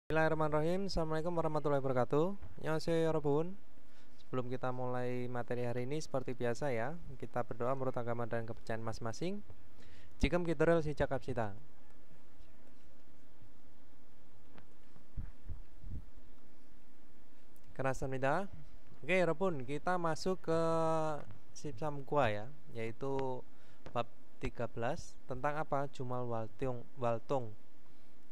Bismillahirrahmanirrahim. Assalamualaikum warahmatullahi wabarakatuh. Annyeonghaseyo 여러분. Sebelum kita mulai materi hari ini, seperti biasa ya, kita berdoa menurut agama dan kepercayaan masing-masing. Jikem kitorel sijak kapsita. Karasamnida. Oke, 여러분, kita masuk ke Sipsamgwa ya, yaitu bab 13 tentang apa? Jumal Waltung.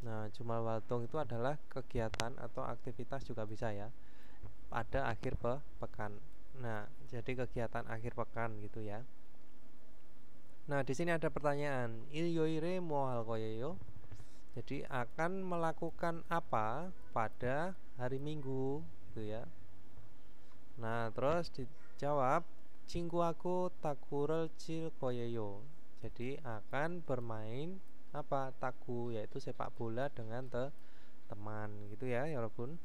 Nah, Jumal Waltung itu adalah kegiatan atau aktivitas juga bisa ya, pada akhir pekan. Nah, jadi kegiatan akhir pekan gitu ya. Nah, di sini ada pertanyaan. Ilyoire mohal koyeyo. Jadi akan melakukan apa pada hari Minggu gitu ya. Nah, terus dijawab cinggu aku takurel cil koyeyo. Jadi akan bermain apa? Taku, yaitu sepak bola dengan teman gitu ya, walaupun.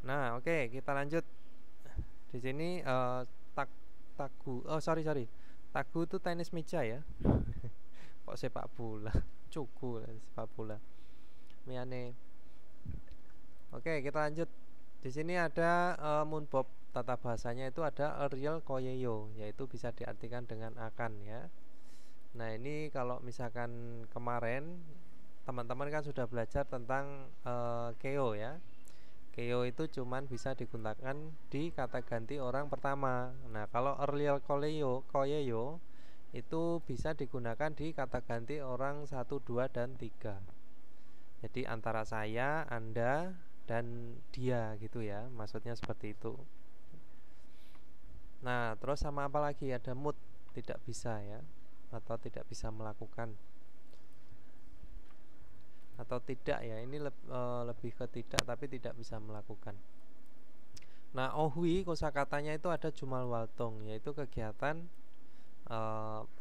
Nah, oke, kita lanjut. Di sini tagu. Oh, sorry. Tagu itu tenis meja ya. Kok sepak bola? Cuku sepak bola. Miane. Oke, kita lanjut. Di sini ada munbob. Tata bahasanya itu ada real koyeyo, yaitu bisa diartikan dengan akan ya. Nah, ini kalau misalkan kemarin teman-teman kan sudah belajar tentang keo ya. Keo itu cuman bisa digunakan di kata ganti orang pertama. Nah, kalau earlier koyeyo itu bisa digunakan di kata ganti orang 1, 2, dan 3. Jadi antara saya, Anda, dan dia gitu ya. Maksudnya seperti itu. Nah, terus sama apa lagi? Ada mood, tidak bisa ya, atau tidak bisa melakukan, atau tidak ya. Ini lebih ke tidak, tapi tidak bisa melakukan. Nah, ohwi kosakatanya itu ada jumal waltung, yaitu kegiatan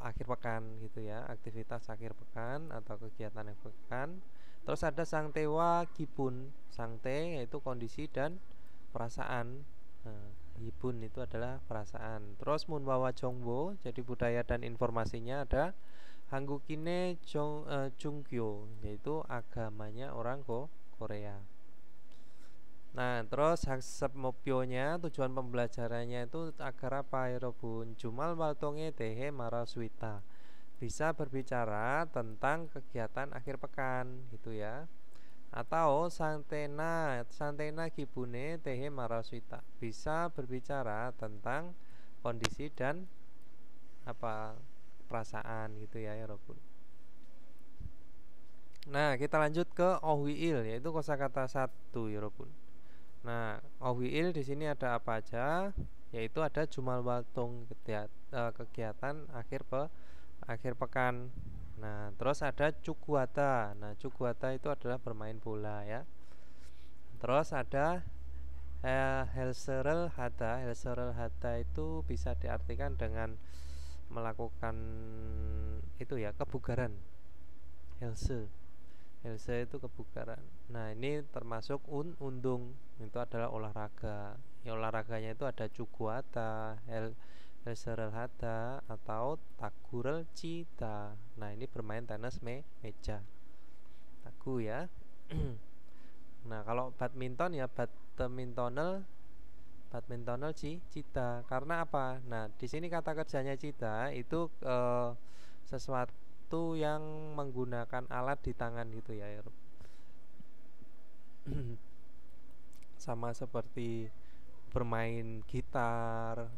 akhir pekan gitu ya, aktivitas akhir pekan atau kegiatan akhir pekan. Terus ada sangtewa gibun. Sangte yaitu kondisi dan perasaan. Nah, gibun itu adalah perasaan. Terus munwawa jongbo, jadi budaya dan informasinya ada Hanggukine Jungkyo, yaitu agamanya orang Korea. Nah, terus haksep mopionya, tujuan pembelajarannya itu agar apa ya Robun? Jumal waltonge tehe maraswita, bisa berbicara tentang kegiatan akhir pekan gitu ya. Atau santena gibune tehe maraswita, bisa berbicara tentang kondisi dan apa perasaan gitu ya Robun. Nah, kita lanjut ke ohwiil, yaitu kosakata 1 ya Robun. Nah, ohwiil di sini ada apa aja? Yaitu ada jumal waltung, kegiatan akhir pekan. Nah, terus ada cukuata. Nah, cukuata itu adalah bermain bola ya. Terus ada helserel hata. Helserel hata itu bisa diartikan dengan melakukan itu ya, kebugaran. Helse itu kebugaran. Nah, ini termasuk undung, itu adalah olahraga. Ya, olahraganya itu ada cukuata, helserel hata, atau tagurel cita. Nah, ini bermain tenis meja. Tagu ya. Nah, kalau badminton ya badmintonel cita. Karena apa? Nah, di sini kata kerjanya cita itu sesuatu yang menggunakan alat di tangan gitu ya. Sama seperti bermain gitar.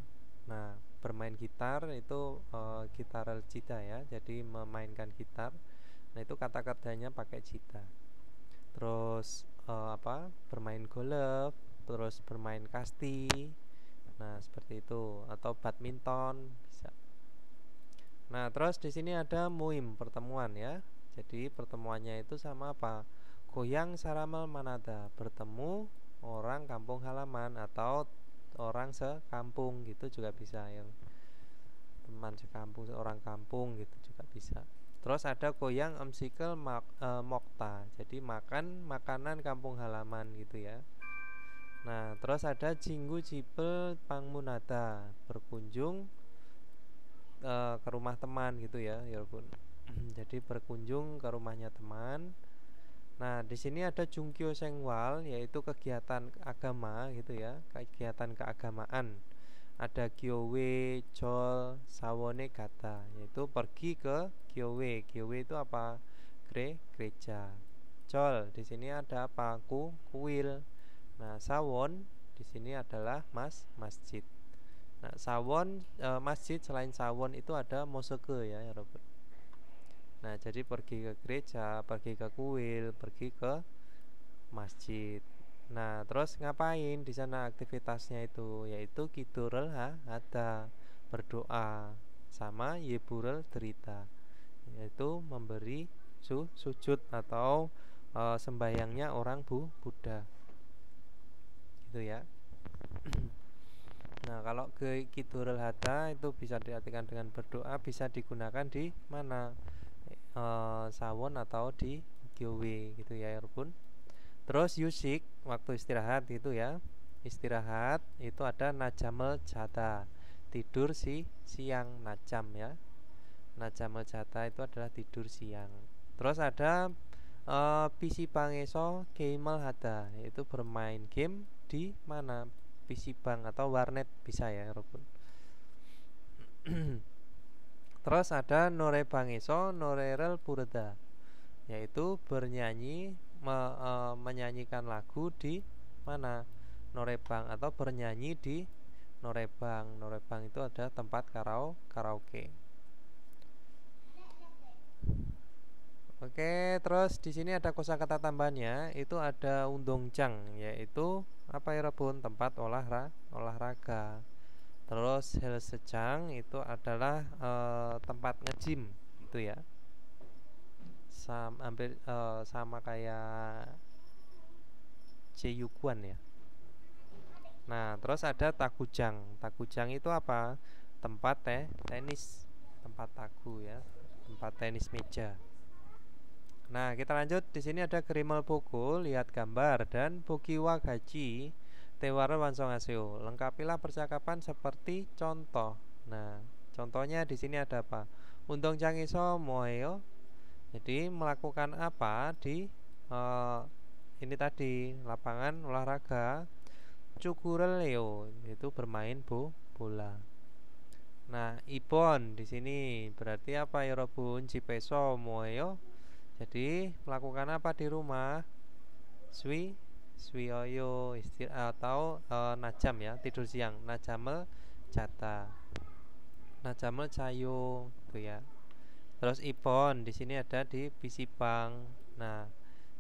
Nah, bermain gitar itu gitar cita ya. Jadi memainkan gitar. Nah, itu kata kerjanya pakai cita. Terus bermain golf, terus bermain kasti. Nah, seperti itu, atau badminton bisa. Nah, terus di sini ada muim, pertemuan ya. Jadi pertemuannya itu sama apa? Goyang saramel manada, bertemu orang kampung halaman atau orang sekampung gitu juga bisa ya. Teman sekampung, orang kampung gitu juga bisa. Terus ada goyang emsikel mokta, jadi makan makanan kampung halaman gitu ya. Nah, terus ada jinggu cipel pangmunata, berkunjung ke rumah teman gitu ya, ya pun. Jadi berkunjung ke rumahnya teman. Nah, di sini ada Jungkyo Sengwal, yaitu kegiatan agama gitu ya, kegiatan keagamaan. Ada Gyowe, Jol, Sawone Gata, yaitu pergi ke Gyowe. Gyowe itu apa? Gereja. Jol di sini ada apa? Kuil. Nah, Sawon di sini adalah masjid. Nah, Sawon masjid selain Sawon itu ada moseke ya, Robert. Nah, jadi pergi ke gereja, pergi ke kuil, pergi ke masjid. Nah, terus ngapain di sana aktivitasnya itu? Yaitu Kidurel Hada, berdoa, sama Yeburel derita, yaitu memberi sujud atau sembahyangnya orang Buddha. Gitu ya. Nah, kalau ke Kidurel Hada itu bisa diartikan dengan berdoa, bisa digunakan di mana? Sawon atau di Gyowe gitu ya, Erbun. Terus Yusik waktu istirahat gitu ya. Istirahat itu ada Najamel Jata, tidur siang, najam ya. Najamel Jata itu adalah tidur siang. Terus ada PC Bangeso Keimel Hada, yaitu bermain game di mana? PC Bang atau warnet bisa ya, Robun. Terus ada Nore Bangeso Norerel Purda, yaitu bernyanyi menyanyikan lagu di mana? Norebang atau bernyanyi di Norebang. Norebang itu ada tempat karaoke. Oke, terus di sini ada kosakata tambahannya, itu ada Undongcang, yaitu apa ya, Rebun? Tempat olahraga. Terus Helsejang itu adalah tempat nge-gym gitu ya. Hampir sama kayak Jeyuguan ya. Nah, terus ada Tagujang. Tagujang itu apa? Tempat tenis, tempat tagu ya, tempat tenis meja. Nah, kita lanjut. Di sini ada Gerimal Bogo, lihat gambar, dan Bogiwa Gaji Tewara Wansongaseo. Lengkapilah percakapan seperti contoh. Nah, contohnya di sini ada apa? Undong Cangiso Moeo. Jadi melakukan apa di ini tadi lapangan olahraga Cugurel Leo, itu bermain bola. Nah, Ibon di sini berarti apa ya, Robun? Cipeso Moeo. Jadi melakukan apa di rumah? Swioyo atau najam ya, tidur siang. Najamel Jata, Najamel Cayo tuh ya. Terus Ibon di sini ada di Pisibang. Nah,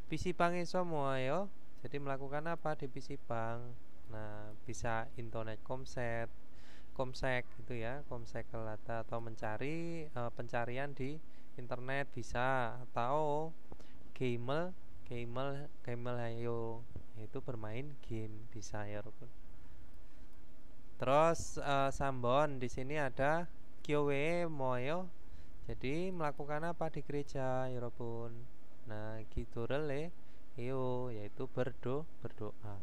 Pisibang iso moyo. Jadi melakukan apa di Pisibang? Nah, bisa internet komsek gitu ya, komsek kelata atau mencari pencarian di internet bisa, atau gamel hayo, yaitu bermain game bisa ya, Rukun. Terus Sambon di sini ada Kyowe Moyo. Jadi melakukan apa di gereja ya, Rukun? Nah, Kidurele yo, yaitu berdoa.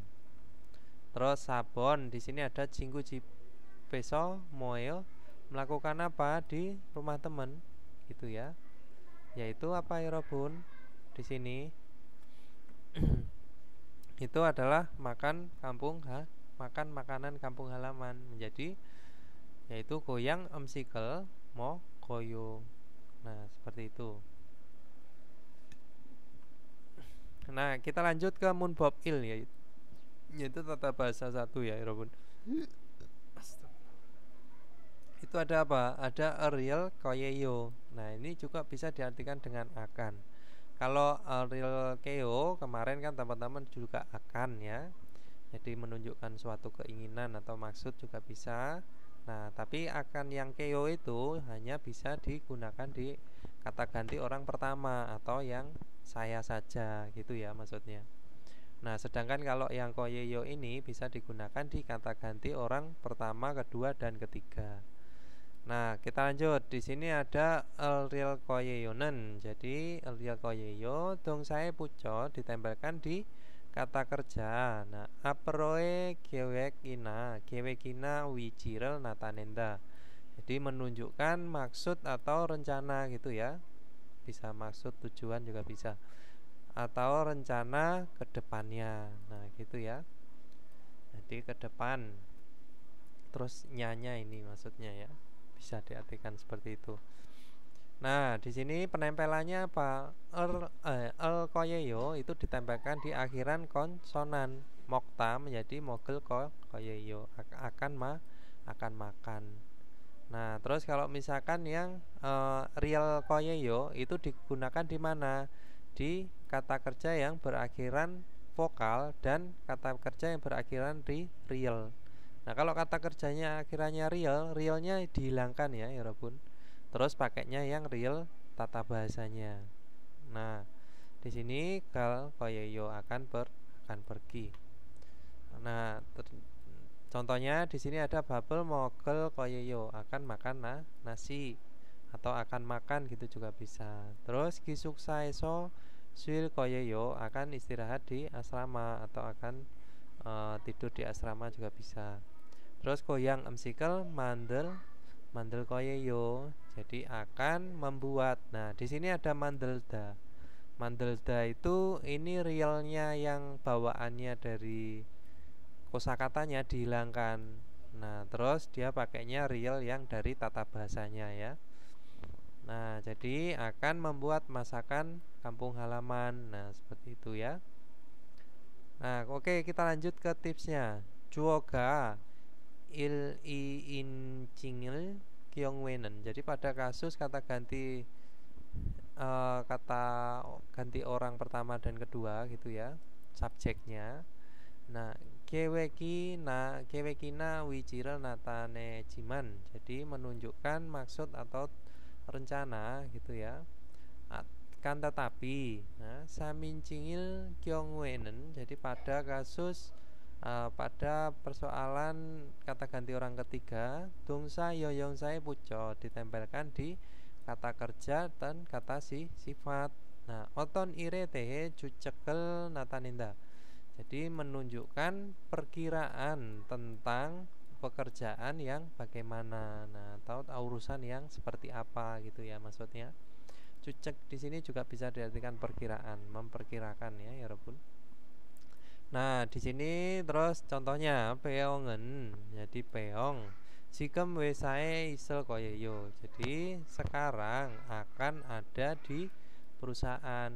Terus Sabon di sini ada Jinggu Jipeso Moyo, melakukan apa di rumah teman gitu ya. Yaitu apa ya, Robun? Di sini itu adalah makan makanan kampung halaman, menjadi yaitu goyang emsikel mo koyo. Nah, seperti itu. Nah, kita lanjut ke Munbob Il ya. Yaitu tata bahasa 1 ya, Robun. Itu ada apa? Ada Ariel Koyeyo. Nah, ini juga bisa diartikan dengan akan. Kalau Ariel Keo kemarin kan teman-teman juga akan ya. Jadi menunjukkan suatu keinginan atau maksud juga bisa. Nah, tapi akan yang Keo itu hanya bisa digunakan di kata ganti orang pertama atau yang saya saja gitu ya maksudnya. Nah, sedangkan kalau yang Koyeyo ini bisa digunakan di kata ganti orang pertama, kedua, dan ketiga. Nah, kita lanjut. Di sini ada Elriel Koyeyonen. Jadi Elriel Koyeyo dong saya puco ditempelkan di kata kerja. Nah, aproe gewekina wijirel natanenda. Jadi menunjukkan maksud atau rencana gitu ya. Bisa maksud, tujuan juga bisa. atau rencana ke depannya. Nah, gitu ya. Jadi ke depan. Terus nyanya ini maksudnya ya. Bisa diartikan seperti itu. Nah, di sini penempelannya apa? El koyeyo itu ditempelkan di akhiran konsonan. Mokta menjadi mogel koyeyo, akan makan. Nah, terus kalau misalkan yang real koyeyo itu digunakan di mana? Di kata kerja yang berakhiran vokal dan kata kerja yang berakhiran di real. Nah, kalau kata kerjanya akhirannya real, realnya dihilangkan ya, ya Robun. Terus pakainya yang real tata bahasanya. Nah, di sini kal koyeyo akan pergi. Nah, contohnya di sini ada bubble mogel koyeyo akan makan nasi atau akan makan gitu juga bisa. Terus gisuksa eso suil koyeyo akan istirahat di asrama atau akan tidur di asrama juga bisa. Terus goyang emsikel mandel koyeyo jadi akan membuat. Nah, di sini ada mandelda. Mandelda itu ini realnya yang bawaannya dari kosakatanya dihilangkan. Nah, terus dia pakainya real yang dari tata bahasanya ya. Nah, jadi akan membuat masakan kampung halaman. Nah, seperti itu ya. Nah, oke, kita lanjut ke tipsnya. Juoga il I in cingil kyongwenen. Jadi pada kasus kata ganti kata ganti orang pertama dan kedua gitu ya, subjeknya. Nah, kewekina wichira natane jiman. Jadi menunjukkan maksud atau rencana gitu ya. Kan tetapi, nah, samincingil kyongwenen. Jadi pada kasus pada persoalan kata ganti orang ketiga, dongsa yoyongsai puco ditempelkan di kata kerja dan kata sifat. Nah, oton ire tehe jucekel nataninda. Jadi menunjukkan perkiraan tentang pekerjaan yang bagaimana, nah, atau urusan yang seperti apa gitu ya maksudnya. Cucek di sini juga bisa diartikan perkiraan, memperkirakan ya, ya Robun. Nah, di sini terus contohnya peongen. Jadi peong. Sikem wesae isel koyeyo. Jadi sekarang akan ada di perusahaan.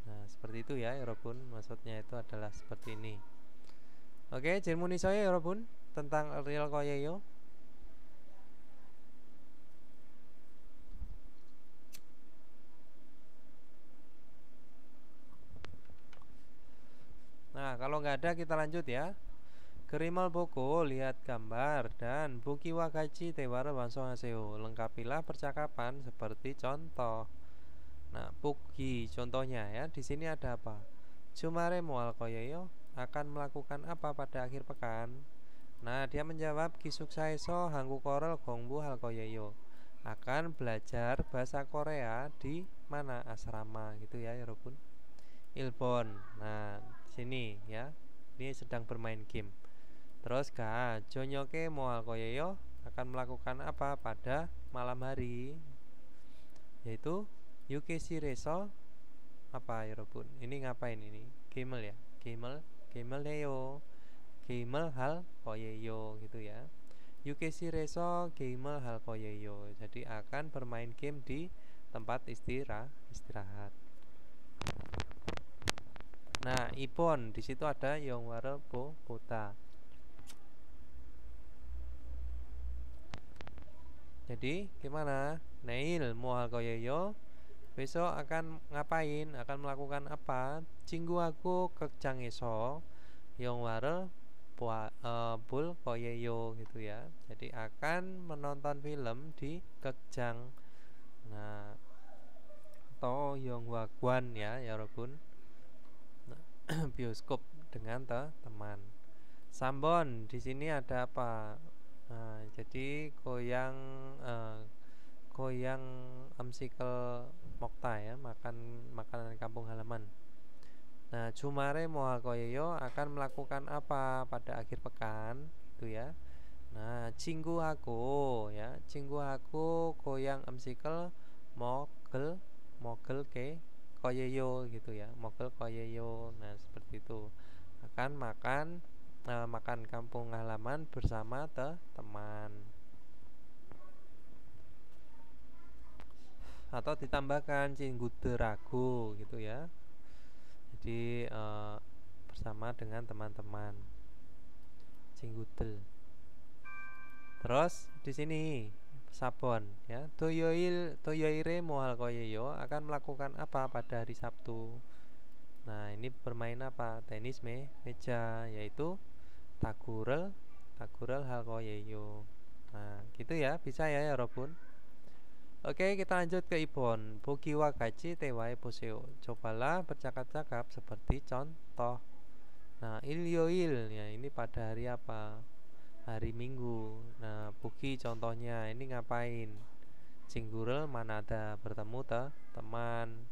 Nah, seperti itu ya, Robun. Maksudnya itu adalah seperti ini. Oke, jermuni saya ya, Robun, tentang real koyeyo. Nah, kalau nggak ada kita lanjut ya. Kerimal Boko, lihat gambar dan Buki Wakachi Tewara Bansongaseo. Lengkapilah percakapan seperti contoh. Nah, Buki contohnya ya. Di sini ada apa? Jumare moal koyoyo akan melakukan apa pada akhir pekan? Nah, dia menjawab Kisuksaeso Hanggu Korel Gongbu hal koyoyo. Akan belajar bahasa Korea di mana asrama gitu ya, Robun. Ilbon. Nah, sini ya. Ini sedang bermain game. Terus Jonyoke moal koyeyo akan melakukan apa pada malam hari? Yaitu Yukeshi Reso apa ya Robun? Ini ngapain ini? Gamel ya? Gamel heyo. Gamel hal koyeyo gitu ya. Yukeshi Reso gamel hal koyeyo. Jadi akan bermain game di tempat istirahat. Nah, Ibon di situ ada Yongwara Bota. Jadi gimana? Neil mual koyeyo besok akan ngapain? Akan melakukan apa? Cinggu aku kejang eso Yongwara bul koyeyo gitu ya. Jadi akan menonton film di kejang. Nah, atau Yonghwaguan ya, ya Robun. Nah, bioskop dengan teman. Sambon di sini ada apa? Nah, jadi goyang amsikel mokta ya, makanan kampung halaman. Nah, Jumare Moha Koyeyo akan melakukan apa pada akhir pekan itu ya. Nah, Cinggu aku goyang amsikel mogel mogel ke koyeyo gitu ya, mogel koyeyo. Nah seperti itu, akan makan kampung halaman bersama teman, atau ditambahkan cingguderago gitu ya. Jadi bersama dengan teman-teman, cinggudel. Terus di sini Sabon ya, toyoire mohal koyeyo akan melakukan apa pada hari Sabtu. Nah ini bermain apa? Tenis meja, yaitu tagurel hal koyeyo. Nah gitu ya, bisa ya Robun. Oke, kita lanjut ke Ibon. Bogi wa gachi tewae poseo. Cobalah bercakap-cakap seperti contoh. Nah, ilyoil ya, ini pada hari apa? Hari Minggu. Nah, Bogi contohnya ini ngapain? Cinggurel mana ada bertemu teman,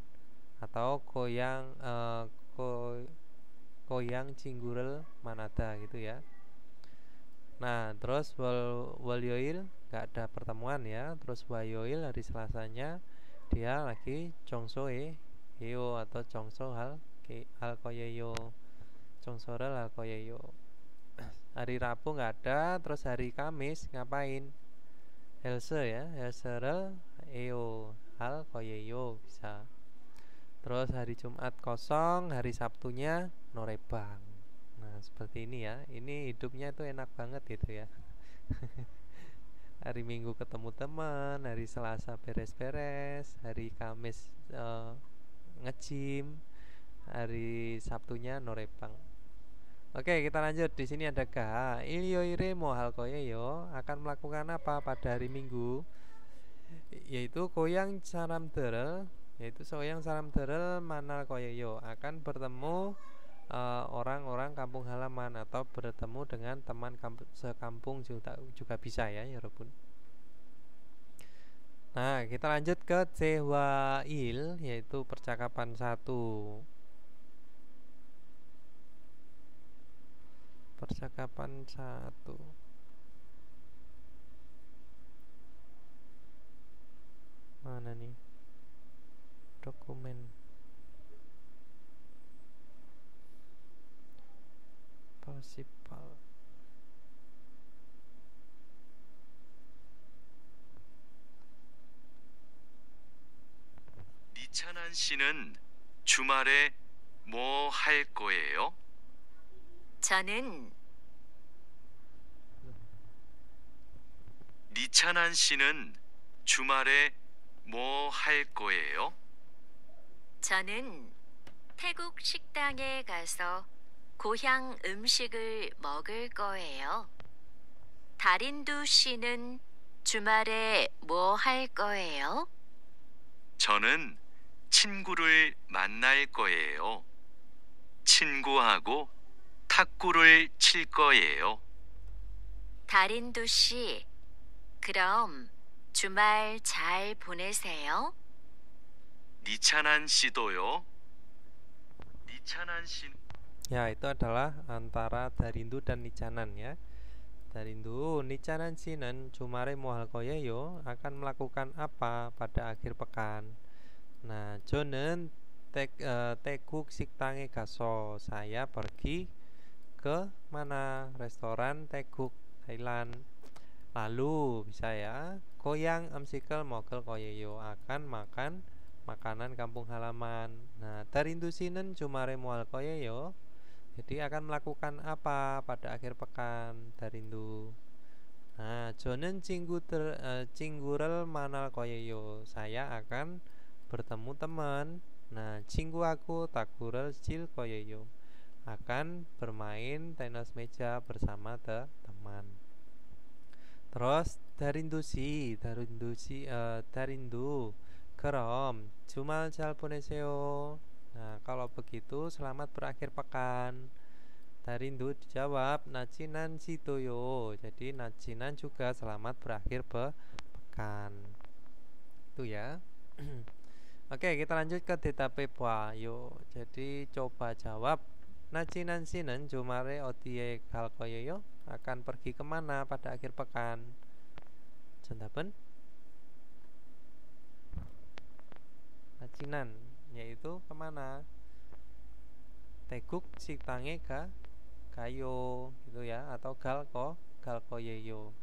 atau koyang cinggurel manada gitu ya. Nah terus walyoil nggak ada pertemuan ya. Terus wayoil hari Selasanya dia lagi congsoe heo atau congso hal koyeyo, congsorel hal koyeyo. Hari Rabu nggak ada. Terus hari Kamis ngapain? Helse ya, helserel eo hal koyeyo bisa. Terus hari Jumat kosong, hari Sabtunya norebang. Nah seperti ini ya, ini hidupnya tuh enak banget gitu ya. Hari Minggu ketemu teman, hari Selasa beres-beres, hari Kamis nge-gym, hari Sabtunya norebang. Oke, kita lanjut. Di sini ada ga. Ilyoire mohal koyeyo akan melakukan apa pada hari Minggu? Yaitu koyang saramderel, yaitu soyang saramderel manal koyeyo akan bertemu orang-orang kampung halaman, atau bertemu dengan teman sekampung juga bisa ya Robun. Nah kita lanjut ke cewail, yaitu percakapan satu. Percakapan satu. Mana nih dokumen? Possible. 이찬한 씨는 주말에 뭐 할 거예요? 이찬한 씨는 주말에 뭐 할 거예요? 저는 태국 식당에 가서 고향 음식을 먹을 거예요. 다린두 씨는 주말에 뭐 할 거예요? 저는 친구를 만날 거예요. 친구하고 탁구를 칠 거예요. 다린두 씨, 그럼 주말 잘 보내세요. 이찬한 씨도요. 이찬한 씨. Ya itu adalah antara Darindu dan Nicanan ya. Darindu, Nicanan Sinan Jumare mohal koyeyo akan melakukan apa pada akhir pekan? Nah, Jonen teguk siktange gaso, saya pergi ke mana? Restoran Teguk Thailand. Lalu bisa ya, koyang amsikel mogel koyeyo akan makan makanan kampung halaman. Nah, Darindu Sinen Jumare mohal koyeyo, jadi akan melakukan apa pada akhir pekan Darindu? Nah, Jonen cinggurel manal koyeyo, saya akan bertemu teman. Nah, cinggu aku tagurel cil koyeyo, akan bermain tenis meja bersama teman. Terus Darindu kerom jumal 잘 보내세요. Nah kalau begitu selamat berakhir pekan. Darindu dijawab nacinan sitoyo, jadi nacinan juga selamat berakhir pekan. Itu ya. Oke, kita lanjut ke detape yuk. Jadi coba jawab. Nacinan sinan jumare odie kalkoyoyo akan pergi kemana pada akhir pekan? Jentapen? Nacinan yaitu kemana? Teguk siktange gayo gitu ya, atau galkoyeyo.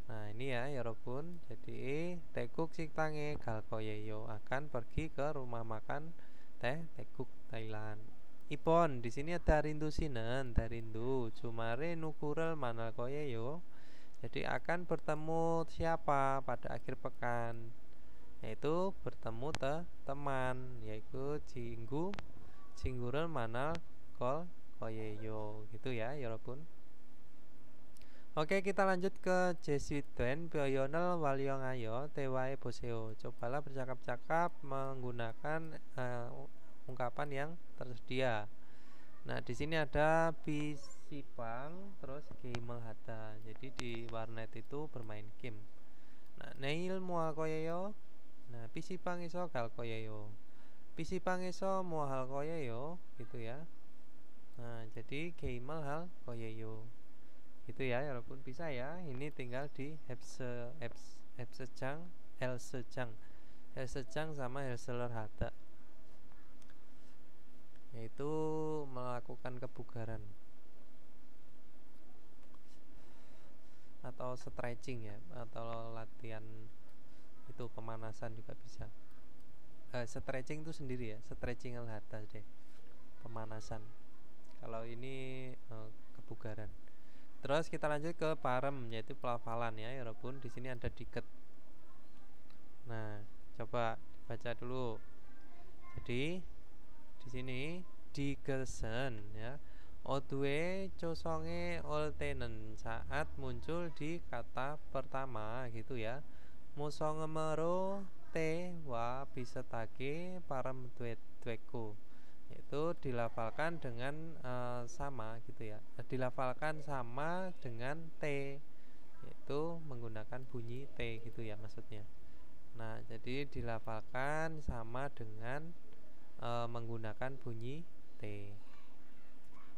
Nah ini ya Yorobun, jadi Teguk siktange galkoyeyo akan pergi ke rumah makan Teguk Thailand. Ipon di sini ada rindu sinen, rindu cumare nukurel manalkoyeyo. Jadi akan bertemu siapa pada akhir pekan? Yaitu bertemu teman, yaitu Jinggurel manal koyeyo gitu ya Yorobun. Oke, kita lanjut ke Jesuiten Pyoyonel Walyongayo Tewae Boseo. Cobalah bercakap-cakap menggunakan ungkapan yang tersedia. Nah, di sini ada Bisipang terus game hada. Jadi di warnet itu bermain game. Nah, Neil mua koyeyo. Nah, Bisipang iso gal koyeyo. Bisipang iso mua hal koyeyo gitu ya. Nah, jadi game hal koyeyo. Itu ya walaupun bisa ya, ini tinggal di Hepsejang sama Helseler Hada, yaitu melakukan kebugaran atau stretching ya, atau latihan itu pemanasan juga bisa. Stretching itu sendiri ya, stretching al-hada deh, pemanasan. Kalau ini kebugaran. Terus kita lanjut ke parem, yaitu pelafalan ya Yorobun. Di sini ada diket. Nah, coba baca dulu. Jadi di sini digesen ya. Odue cosonge oltenen saat muncul di kata pertama gitu ya. Musongemero te wa bisetake parem dueku. Itu dilafalkan dengan sama gitu ya, dilafalkan sama dengan T, yaitu menggunakan bunyi T gitu ya maksudnya. Nah jadi dilafalkan sama dengan menggunakan bunyi T.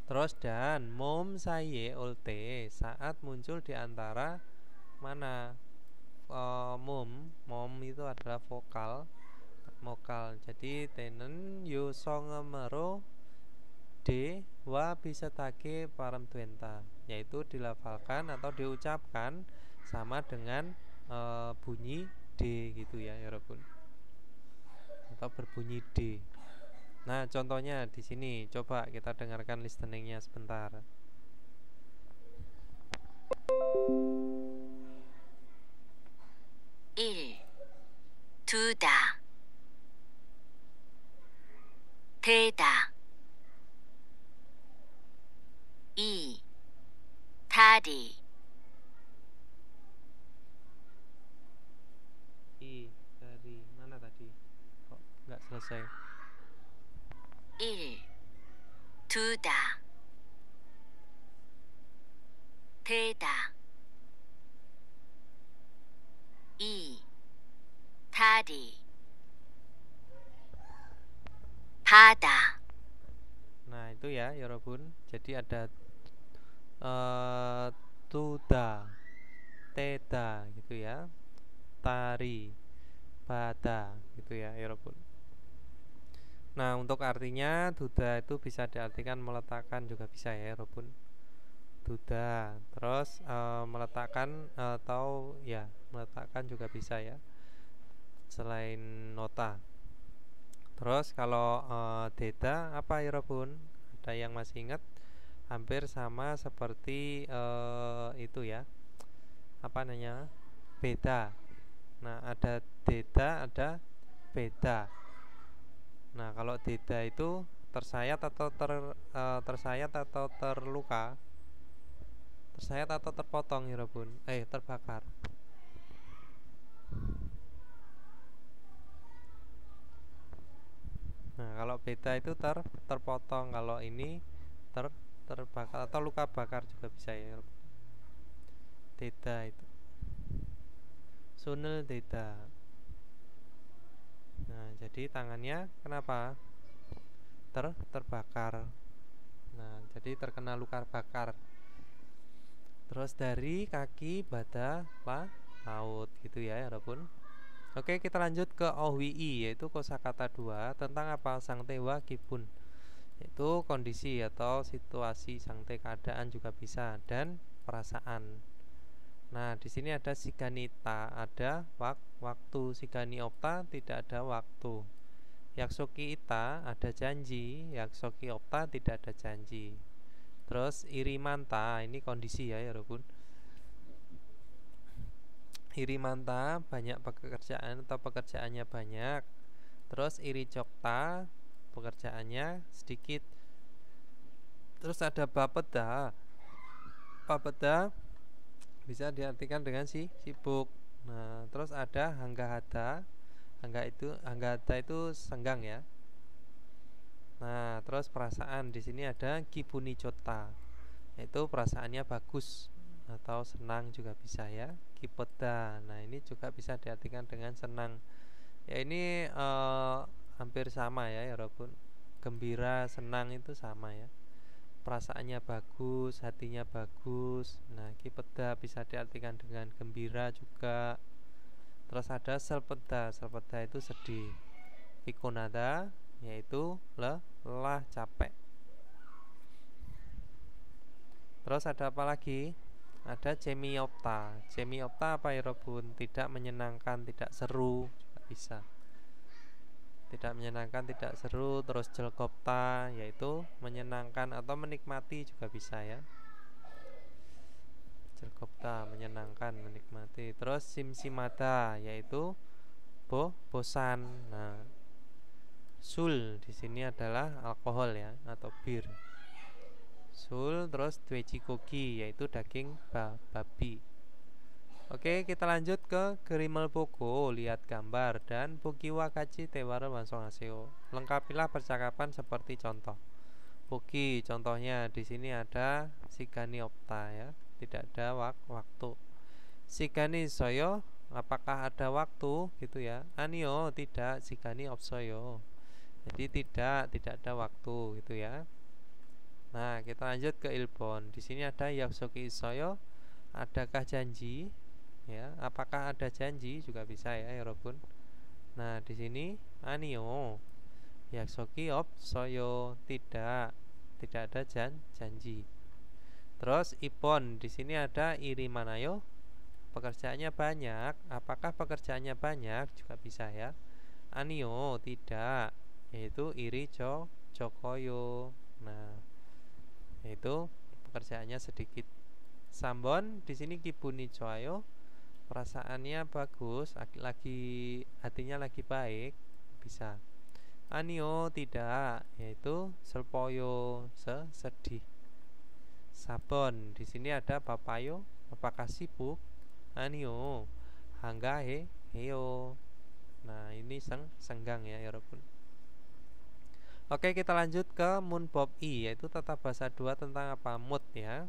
Terus dan mom saye olte saat muncul di antara mana? Mom itu adalah vokal. Jadi tenen yo songemero D wa bisa take parem tuenta, yaitu dilafalkan atau diucapkan sama dengan bunyi D gitu ya Yorobun, atau berbunyi D. Nah contohnya di sini, coba kita dengarkan listeningnya sebentar. 두다 대다 이 다리 I dari mana tadi? Kok nggak selesai? 두다 대다 이 다리 바다. Nah itu ya Yorobun. Jadi ada tuda, teda gitu ya, tari, bada gitu ya Yorobun. Nah untuk artinya duda itu bisa diartikan meletakkan juga bisa ya Yorobun. Duda, terus meletakkan atau ya meletakkan juga bisa ya, selain nota. Terus kalau deda apa ya Robun? Ada yang masih ingat? Hampir sama seperti itu ya. Apa namanya? Beda. Nah, ada deda, ada beda. Nah, kalau deda itu tersayat atau tersayat atau terluka. Tersayat atau terpotong ya Robun? Terbakar. Nah, kalau beda itu terpotong, kalau ini terbakar atau luka bakar juga bisa ya. Deda itu. Sunel deda. Nah, jadi tangannya kenapa? Terbakar. Nah, jadi terkena luka bakar. Terus dari kaki pada laut gitu ya, walaupun Oke, kita lanjut ke ohwi, yaitu kosakata 2 tentang apa? Sangte wa kibun, yaitu kondisi atau situasi, sangte keadaan juga bisa, dan perasaan. Nah, di sini ada siganita, ada waktu. Sigani opta tidak ada waktu. Yaksoki ita ada janji, yaksoki opta tidak ada janji. Terus irimanta ini kondisi ya Robun. Irimanta banyak pekerjaan atau pekerjaannya banyak. Terus iri cokta pekerjaannya sedikit. Terus ada bapeda. Bapeda bisa diartikan dengan sibuk. Nah, terus ada hanggahada. Hanggahada itu senggang ya. Nah, terus perasaan di sini ada kibuni cota. Itu perasaannya bagus atau senang juga bisa ya. Kipeda. Nah, ini juga bisa diartikan dengan senang. Ya ini hampir sama ya Robun. Gembira, senang itu sama ya. Perasaannya bagus, hatinya bagus. Nah, kipeda bisa diartikan dengan gembira juga. Terus ada selpeda. Selpeda itu sedih. Pikonada yaitu lelah, capek. Terus ada apa lagi? Ada cemiopta. Cemiopta apa ya Robun? Tidak menyenangkan, tidak seru juga bisa. Tidak menyenangkan, tidak seru. Terus jelkopta yaitu menyenangkan atau menikmati juga bisa ya. Jelkopta menyenangkan, menikmati. Terus simsimada yaitu bosan. Nah, sul di sini adalah alkohol ya atau bir. Sul, terus dwejikogi yaitu daging babi. Oke, kita lanjut ke Gerimel Poko. Lihat gambar dan Bukiwa Kachi Tewara Wansongaseo. Lengkapilah percakapan seperti contoh. Buki, contohnya di sini ada Sigani opta ya, tidak ada waktu. Sigani soyo, apakah ada waktu gitu ya. Anio, tidak. Sigani opsoyo, jadi tidak ada waktu gitu ya. Nah, kita lanjut ke ilbon. Di sini ada yaksoki isoyo, adakah janji? Ya, apakah ada janji juga bisa ya, Robun. Nah, di sini anio, yaksoki opsoyo, tidak ada janji. Terus ipon, di sini ada iri manayo, pekerjaannya banyak. Apakah pekerjaannya banyak juga bisa ya. Anio, tidak, yaitu iri jokoyo. Nah, yaitu pekerjaannya sedikit. Sambon di sini kibuni coayo, perasaannya bagus, hatinya lagi baik, bisa. Anio tidak, yaitu selpoyo, sedih. Sabon di sini ada papayo, apakah sibuk? Anio hangga heyo. Nah, ini senggang ya Robun. Oke, kita lanjut ke Moonbob I, yaitu tata bahasa 2 tentang apa? Mood ya.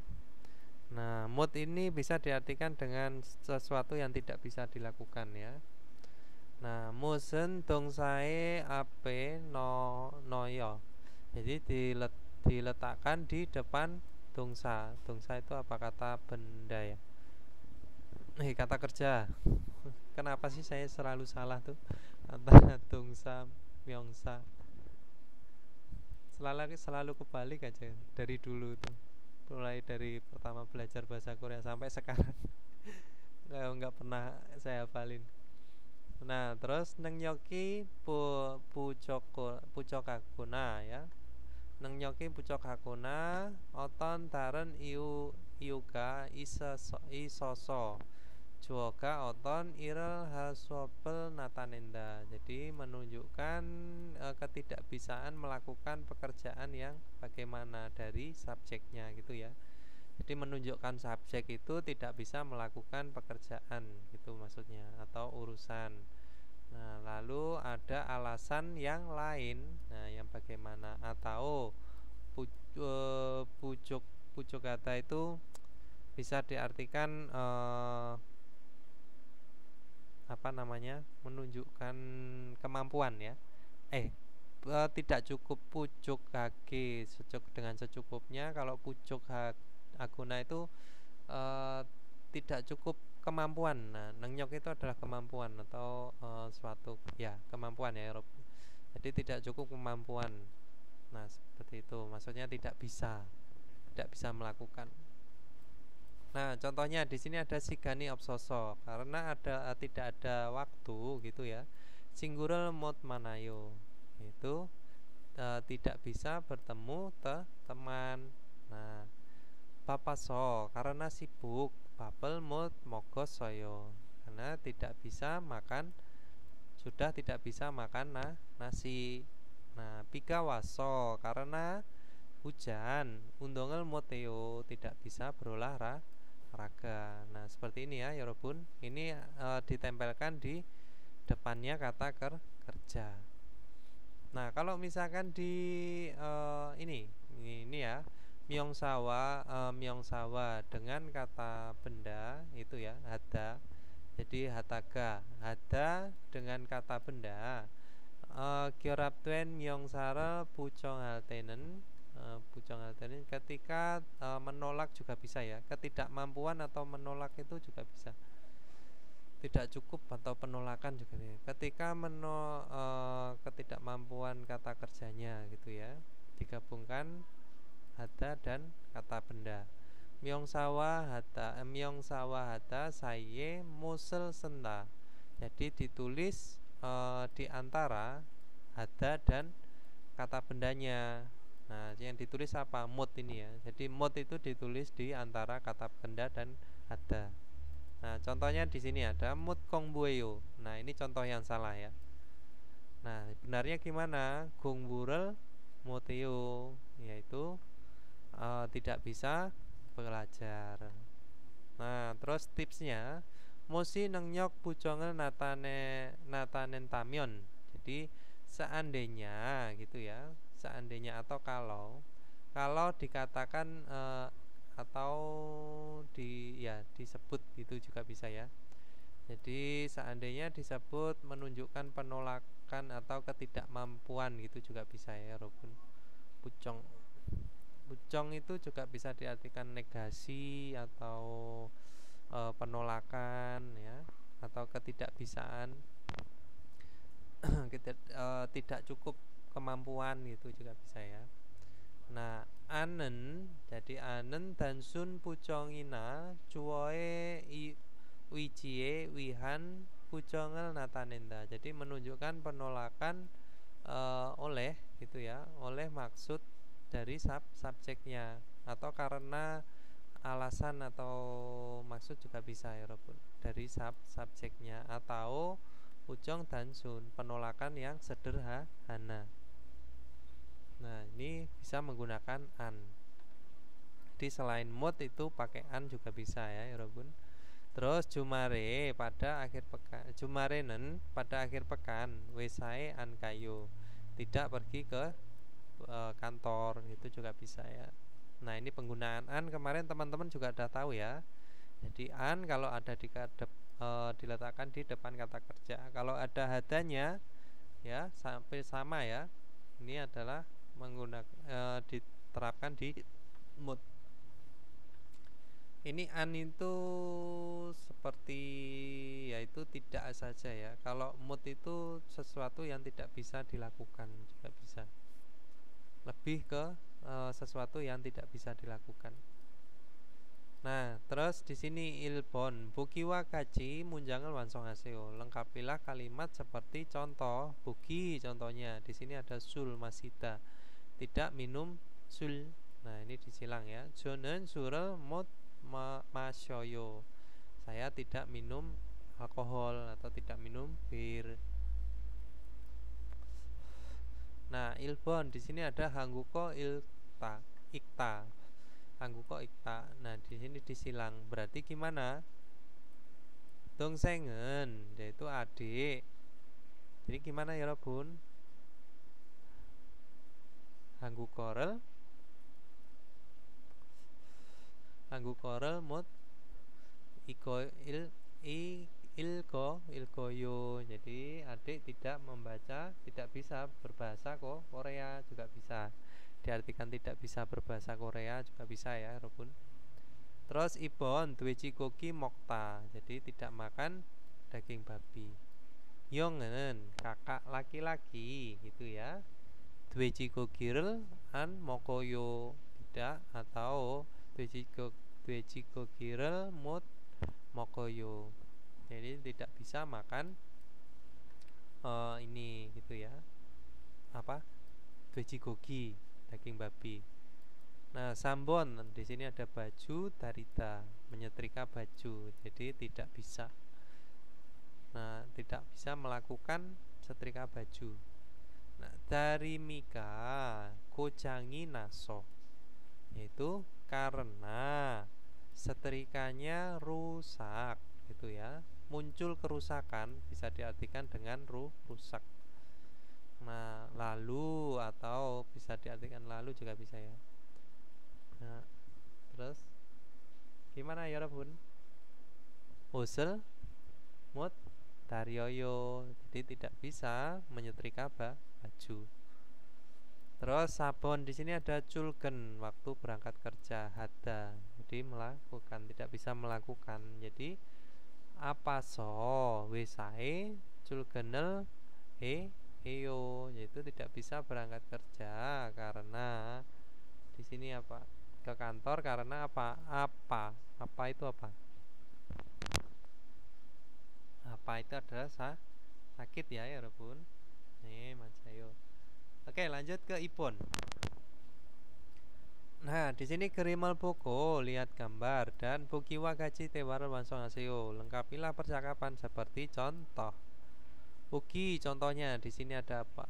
Nah, mood ini bisa diartikan dengan sesuatu yang tidak bisa dilakukan ya. Nah, musen dongsae ape noyo. Jadi diletakkan di depan dongsa. Dongsa itu apa? Kata benda ya. Kata kerja. Kenapa sih saya selalu salah tuh antara dongsa, myongsa? Selalu kebalik aja dari dulu tuh, mulai dari pertama belajar bahasa Korea sampai sekarang. nggak pernah saya hafalin. Nah, terus nengyoki pucokakuna ya. Nengyoki pucokakuna oton daren iuga isoso Juoga oton irel haswabel natanenda. Jadi menunjukkan ketidakbisaan melakukan pekerjaan yang bagaimana dari subjeknya gitu ya. Jadi menunjukkan subjek itu tidak bisa melakukan pekerjaan gitu maksudnya, atau urusan. Nah, lalu ada alasan yang lain. Nah, yang bagaimana? Atau pucuk kata itu bisa diartikan menunjukkan kemampuan ya. Tidak cukup pucuk kaki dengan secukupnya. Kalau pucuk aguna itu tidak cukup kemampuan. Nah, nengyok itu adalah kemampuan atau suatu ya kemampuan ya Rob. Jadi tidak cukup kemampuan. Nah seperti itu, maksudnya tidak bisa melakukan. Nah contohnya di sini ada sigani opsoso karena tidak ada waktu gitu ya. Singural mode manayo itu tidak bisa bertemu teman. Nah papaso karena sibuk. Babel mode mogos soyo karena sudah tidak bisa makan nasi. Nah pigawaso karena hujan. Undongel moteo tidak bisa berolahraga. Nah seperti ini ya Yorobun. Ini ditempelkan di depannya kata kerja. Nah kalau misalkan di ini ya myongsawa dengan kata benda itu ya hada. Jadi hataga, hada dengan kata benda. Gyoraptuen myongsara pucong haltenen ketika menolak juga bisa ya. Ketidakmampuan atau menolak itu juga bisa. Tidak cukup atau penolakan juga ya. Ketika ketidakmampuan kata kerjanya gitu ya, digabungkan hada dan kata benda. Myongsawa hata saye musel senta. Jadi ditulis di antara hada dan kata bendanya. Nah, yang ditulis apa? Mot ini ya. Jadi mot itu ditulis di antara kata benda dan hada. Nah, contohnya di sini ada mut kongbueyo. Nah, ini contoh yang salah ya. Nah, benarnya gimana? Gongburel moteo, yaitu tidak bisa belajar. Nah, terus tipsnya mosi nengyok pucongel natanen tamyon. Jadi seandainya gitu ya, seandainya atau kalau dikatakan atau disebut gitu juga bisa ya. Jadi seandainya disebut menunjukkan penolakan atau ketidakmampuan gitu juga bisa ya Robun. Pucong itu juga bisa diartikan negasi atau penolakan ya, atau ketidakbisaan, tidak cukup kemampuan gitu juga bisa ya. Nah anen, jadi anen dan sun pucongina cuoe wijie wihan pucongel natanenda. Jadi menunjukkan penolakan oleh gitu ya, oleh maksud dari subjeknya atau karena alasan atau maksud juga bisa ya Robun, dari subjeknya atau pucong dan sun, penolakan yang sederhana. Nah ini bisa menggunakan an. Jadi selain mod itu pakai an juga bisa ya Robun. Terus jumare pada akhir pekan, jumarenen pada akhir pekan, wesae an kayo, tidak pergi ke kantor, itu juga bisa ya. Nah ini penggunaan an kemarin teman-teman juga udah tahu ya. Jadi an kalau ada diletakkan di depan kata kerja. Kalau ada hadanya ya sampai sama ya. Ini adalah menggunakan diterapkan di mood. Ini an itu seperti yaitu tidak saja ya. Kalau mood itu sesuatu yang tidak bisa dilakukan juga bisa. Lebih ke sesuatu yang tidak bisa dilakukan. Nah, terus di sini ilbon bukiwa kaci munjangal wansong aseo. Lengkapilah kalimat seperti contoh. Buki contohnya. Di sini ada sul masida. Tidak minum sul. Nah, ini disilang ya. Jonen surel mot masyoyo. Saya tidak minum alkohol atau tidak minum bir. Nah, ilbon di sini ada hangguko ikta. Hangguko ikta. Nah, di sini disilang. Berarti gimana? Dongsengen, yaitu adik. Jadi gimana ya, Bun? Hanggukorel mot ilkoyo. Jadi adik tidak bisa berbahasa Korea juga bisa. Diartikan tidak bisa berbahasa Korea juga bisa ya, Robun. Terus ibon duwe cikoki mokta, jadi tidak makan daging babi. Yongen kakak laki-laki gitu ya. Duwe cikoki an mokoyo tidak, atau duwe cikoki mot mokoyo. Jadi tidak bisa makan ini gitu ya. Apa? Duwe cikoki daging babi. Nah, sambon di sini ada baju darita, menyetrika baju, jadi tidak bisa. Nah, tidak bisa melakukan setrika baju. Nah, dari mika kojangi naso, yaitu karena setrikanya rusak, gitu ya. Muncul kerusakan bisa diartikan dengan rusak. Nah, lalu atau bisa diartikan lalu juga bisa ya. Nah, terus gimana ya Rabun? Usel mut daryoyo, jadi tidak bisa menyetrika baju. Terus sabon di sini ada culken waktu berangkat kerja hada, jadi melakukan, tidak bisa melakukan. Jadi apa so wesae culkenel eyo, yaitu tidak bisa berangkat kerja karena di sini apa? Ke kantor karena apa itu apa itu adalah sakit ya Rabun. Nih Mansayo. Oke, lanjut ke ipon. Nah, di sini kerimal boko, lihat gambar, dan bukiwa gaji tewar wansong aseo, lengkapilah percakapan seperti contoh. Buki contohnya di sini ada apa?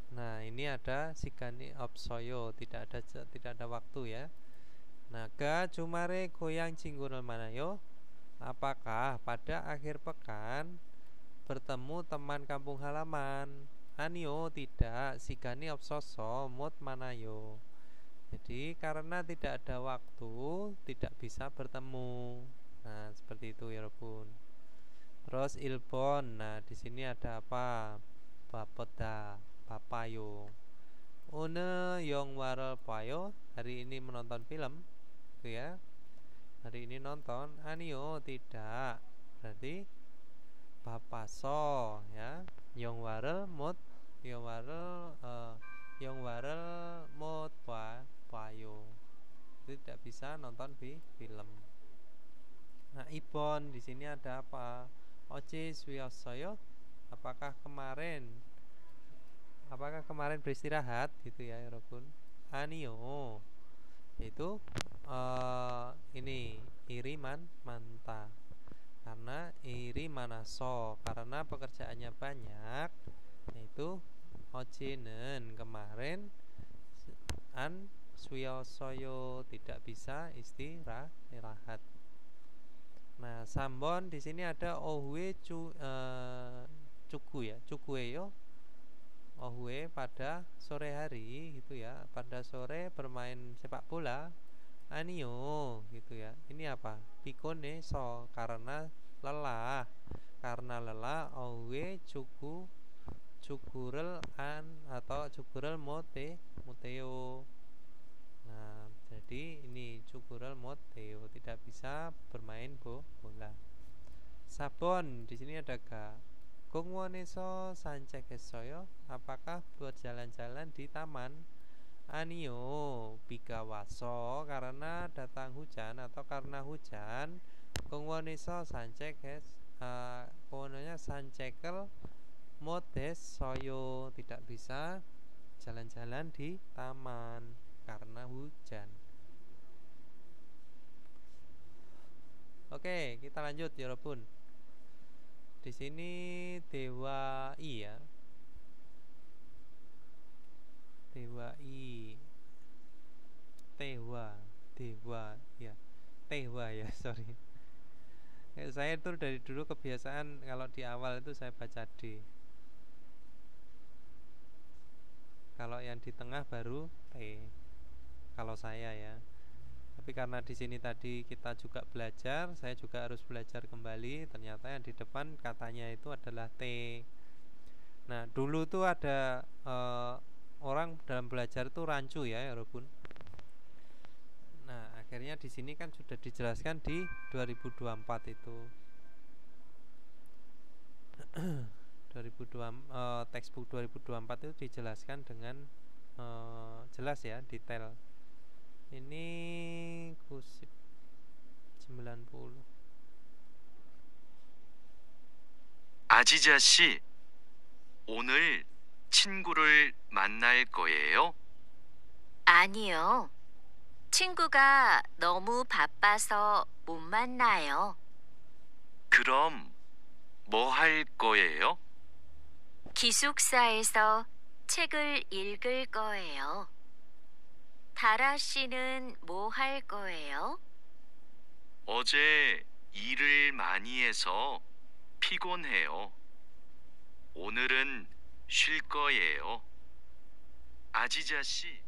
Nah, ini ada sigani opsoyo, tidak ada waktu ya. Nah, ga jumare goyang cinggunal manayo. Apakah pada akhir pekan bertemu teman kampung halaman? Anio tidak, sigani opsoso mot manayo. Jadi karena tidak ada waktu, tidak bisa bertemu. Nah, seperti itu ya Rabun. Terus ilbon, nah di sini ada apa? Bapeda, papayo. Une yong waral payo, hari ini menonton film, gitu ya. Hari ini nonton. Anio tidak, berarti papaso ya. Yong waral mot, yong waral mot payo, tidak bisa nonton film. Nah, ibon di sini ada apa? Oce suyosoyo, apakah kemarin beristirahat gitu ya Robun. Anio itu ini iri manta, karena iri manaso, karena pekerjaannya banyak, yaitu ocinen kemarin an suyosoyo tidak bisa istirahat. Nah, sambon di sini ada ohue cuku ya, cukueyo. Ohue pada sore hari gitu ya, pada sore bermain sepak bola. Anio gitu ya. Ini apa? Pikone so, karena lelah. Karena lelah ohue cukurel an atau cukurel muteo. Nah, jadi ini cukurel moteo, tidak bisa bermain bola. Sabon di sini ada ga. Kungwoneso sancekesoyo, apakah berjalan-jalan di taman? Anio bigawaso, karena datang hujan atau karena hujan. Kungwoneso sancekes, kononya sancekel modes soyo, tidak bisa jalan-jalan di taman karena hujan. Oke, kita lanjut ya Robun. Di sini dewa i ya. Dewa i. Dewa ya. Tewa ya, sorry. Saya itu dari dulu kebiasaan kalau di awal itu saya baca D. Kalau yang di tengah baru T. Kalau saya ya. Tapi karena di sini tadi kita juga belajar, saya juga harus belajar kembali. Ternyata yang di depan katanya itu adalah T. Nah, dulu tuh ada orang dalam belajar itu rancu ya, Robun. Nah, akhirnya di sini kan sudah dijelaskan di 2024 itu. 2020 textbook 2024 itu dijelaskan dengan jelas ya, detail. Ini kusip 90. 아지자 씨, 오늘 친구를 만날 거예요? 아니요. 친구가 너무 바빠서 못 만나요. 그럼 뭐 할 거예요? 기숙사에서 책을 읽을 거예요. 다라 씨는 뭐 할 거예요? 어제 일을 많이 해서 피곤해요. 오늘은 쉴 거예요. 아지자 씨,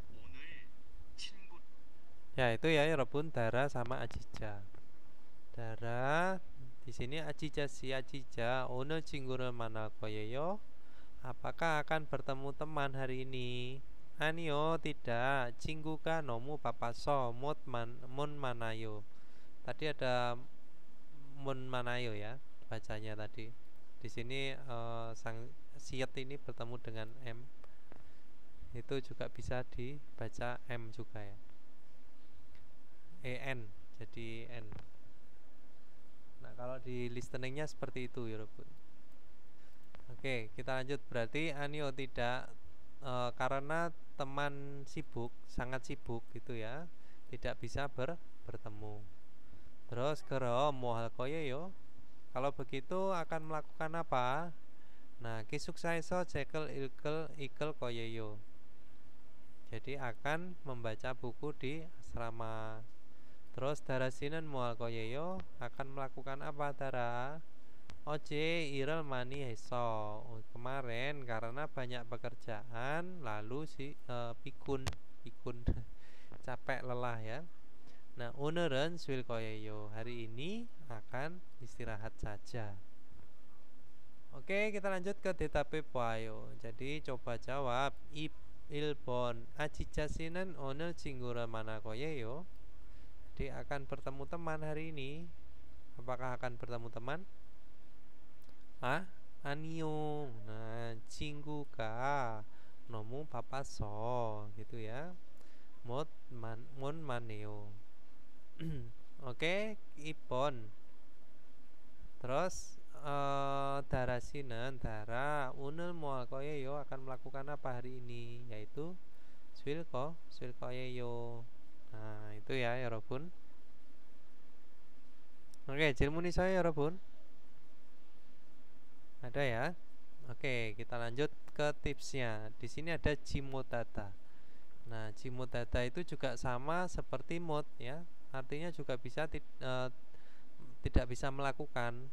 오늘 친구 Ya itu ya Robun, Dara sama Ajija. Dara di sini Ajija, si Ajija o늘 친구를 만날 거예요. Apakah akan bertemu teman hari ini? Anio, tidak. 친구가 너무 바빠서 못 만나요. Tadi ada mun manayo ya bacanya tadi. Di sini sang siat ini bertemu dengan M, itu juga bisa dibaca M juga ya, EN jadi N. Nah kalau di listeningnya seperti itu ya Robun. Oke, kita lanjut. Berarti Anio tidak, karena teman sibuk, sangat sibuk gitu ya, tidak bisa bertemu. Terus kero mohal koyeyo, kalau begitu akan melakukan apa? Nah, 기숙사에서 책을 읽을 거예요. Jadi akan membaca buku di asrama. Terus Dara 씨는 뭐할 거예요? Akan melakukan apa Dara? 어제 일을 많이 했어. Kemarin karena banyak pekerjaan lalu pikun capek lelah ya. Nah, 오늘은 쉴 거예요. Hari ini akan istirahat saja. Oke, kita lanjut ke 대답해 봐요. Jadi coba jawab. 1번 아지자 씨는 오늘 친구를 만날 거예요. Jadi akan bertemu teman hari ini. Apakah akan bertemu teman? 아니요. Nah, 친구가 너무 바빠서 gitu ya. 못 만나요. Oke, 2번. Terus Dara 씨는 Dara 오늘 뭐 할 거예요? Akan melakukan apa hari ini? Yaitu 쉴 거예요. Nah, itu ya, 여러분. Oke, 질문 있어요, 여러분? Ada ya? Oke, kita lanjut ke tipsnya. Di sini ada jimodata. Nah, jimodata itu juga sama seperti mod ya. Artinya juga bisa tidak bisa melakukan.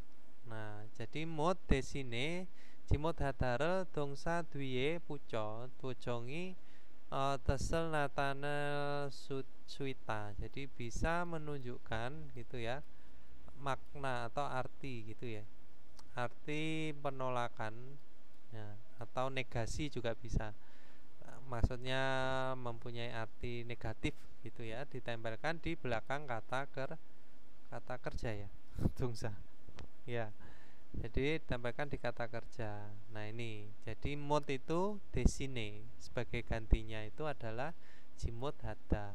Nah, jadi mod di sini jimodata를 동사 뒤에 붙여 도종이 tesel natanel suita. Jadi bisa menunjukkan gitu ya, makna atau arti gitu ya. Arti penolakan ya, atau negasi juga bisa. Maksudnya mempunyai arti negatif gitu ya, ditempelkan di belakang kata kerja ya. Tungsa. Ya. Jadi ditempelkan di kata kerja. Nah, ini. Jadi mod itu desine, sebagai gantinya itu adalah jimod hada.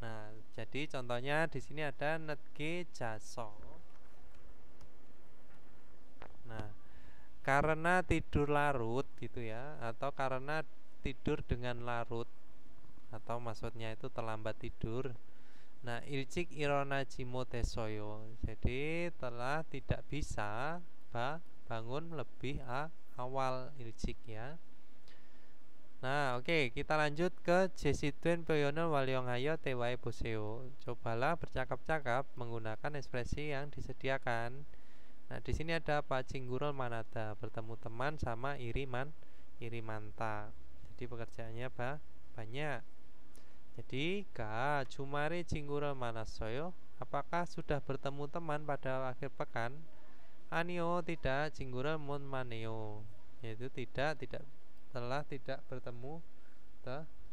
Nah, jadi contohnya di sini ada netge jaso. Nah, karena tidur larut gitu ya, atau karena tidur dengan larut, atau maksudnya itu terlambat tidur. Nah, ilcik irona jimotesoyo. Jadi telah tidak bisa bangun lebih awal ilcik ya. Nah, oke, kita lanjut ke 제시된 표현을 활용하여 대화해 보세요. Cobalah bercakap-cakap menggunakan ekspresi yang disediakan. Nah, di sini ada apa? Cinggurul manada, bertemu teman sama irimanta. Jadi pekerjaannya banyak. Jadi jumare cinggurul manassoyo. Apakah sudah bertemu teman pada akhir pekan? Anio, tidak. Cinggurul mun maneo, yaitu telah tidak bertemu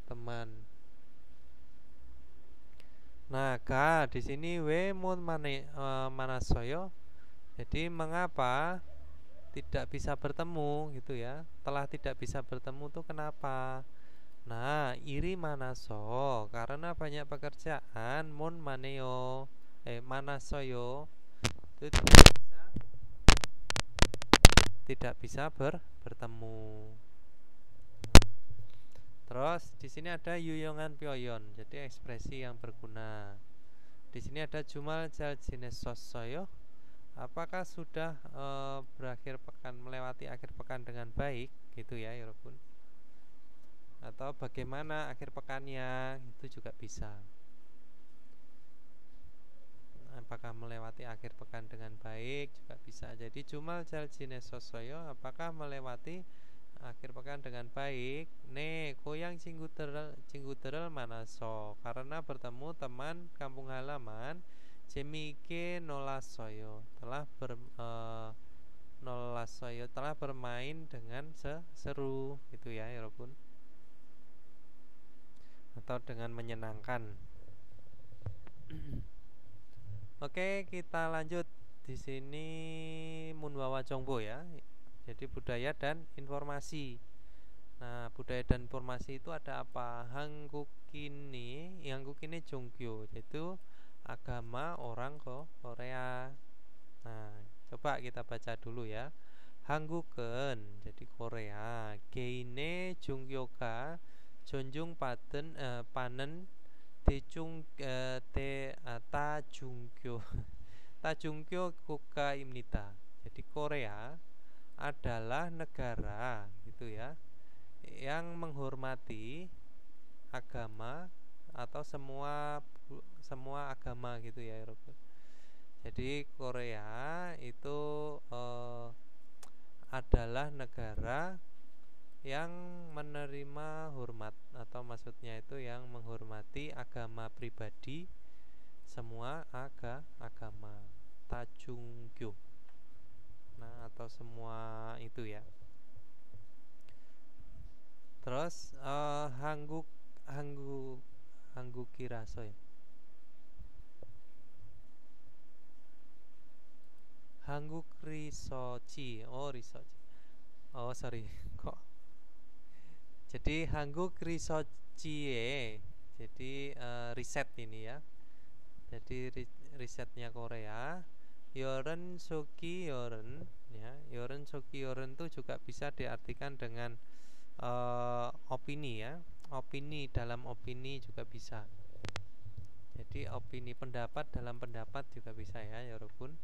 teman. Nah, ga di sini we mun manasoyo. Jadi mengapa tidak bisa bertemu gitu ya? Telah tidak bisa bertemu tuh kenapa? Nah, iri manaso karena banyak pekerjaan mun maneo manasoyo itu tidak bisa bertemu. Terus di sini ada yuyongan pyoyon, jadi ekspresi yang berguna. Di sini ada jumal jal jenis sosoyo. Apakah sudah berakhir pekan, melewati akhir pekan dengan baik gitu ya, Yorobun? Atau bagaimana akhir pekannya, itu juga bisa. Apakah melewati akhir pekan dengan baik juga bisa. Jadi jumal jal jenis sosoyo, apakah melewati akhir pekan dengan baik? Ne koyang cingguterel manaso, karena bertemu teman kampung halaman Jemike nolasoyo telah bermain dengan seru gitu ya, Yorobun, atau dengan menyenangkan. Oke, kita lanjut. Di sini Munwawa Chongbo ya. Jadi budaya dan informasi. Nah, budaya dan informasi itu ada apa? Hanggukini Jongkyo, yaitu agama orang Korea. Nah, coba kita baca dulu ya. Hangguken, jadi Korea. Geine Jongkyoga Jonjung panen Tejung Tajungkyo Tajungkyo Koka Imnita. Jadi Korea adalah negara gitu ya, yang menghormati agama atau semua agama gitu ya, Eropa. Jadi Korea itu adalah negara yang menerima hormat, atau maksudnya itu yang menghormati agama pribadi, semua agama Tajungkyo. Nah, atau semua itu ya. Terus Hanggu Kiraso ya. Hanggu Risochi. Oh, sorry. Kok. Jadi Hanggu Risochi jadi riset ini ya. Jadi risetnya Korea. Yoren Soki Yoren ya. Yoren Soki Yoren itu juga bisa diartikan dengan opini ya. Opini, dalam opini juga bisa. Jadi opini, pendapat dalam pendapat juga bisa ya, Yorobun.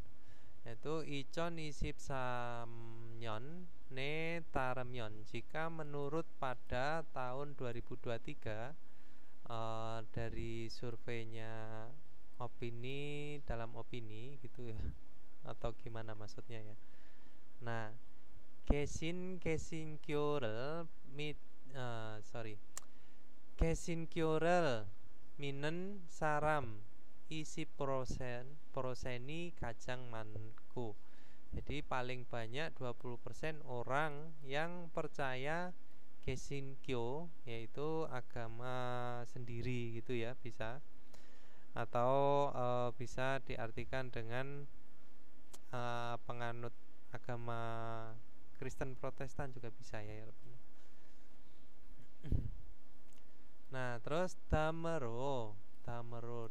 Yaitu Ichon isip samyon ne taramyon, jika menurut pada tahun 2023 dari surveinya opini dalam opini gitu ya, atau gimana maksudnya ya. Nah, Kesin Kyorel Kesin Kyorel minen saram isi proseni kacang manku. Jadi paling banyak 20% orang yang percaya Kesinkyo, yaitu agama sendiri gitu ya, bisa. Atau bisa diartikan dengan penganut agama Kristen Protestan juga bisa ya. Nah, terus tamero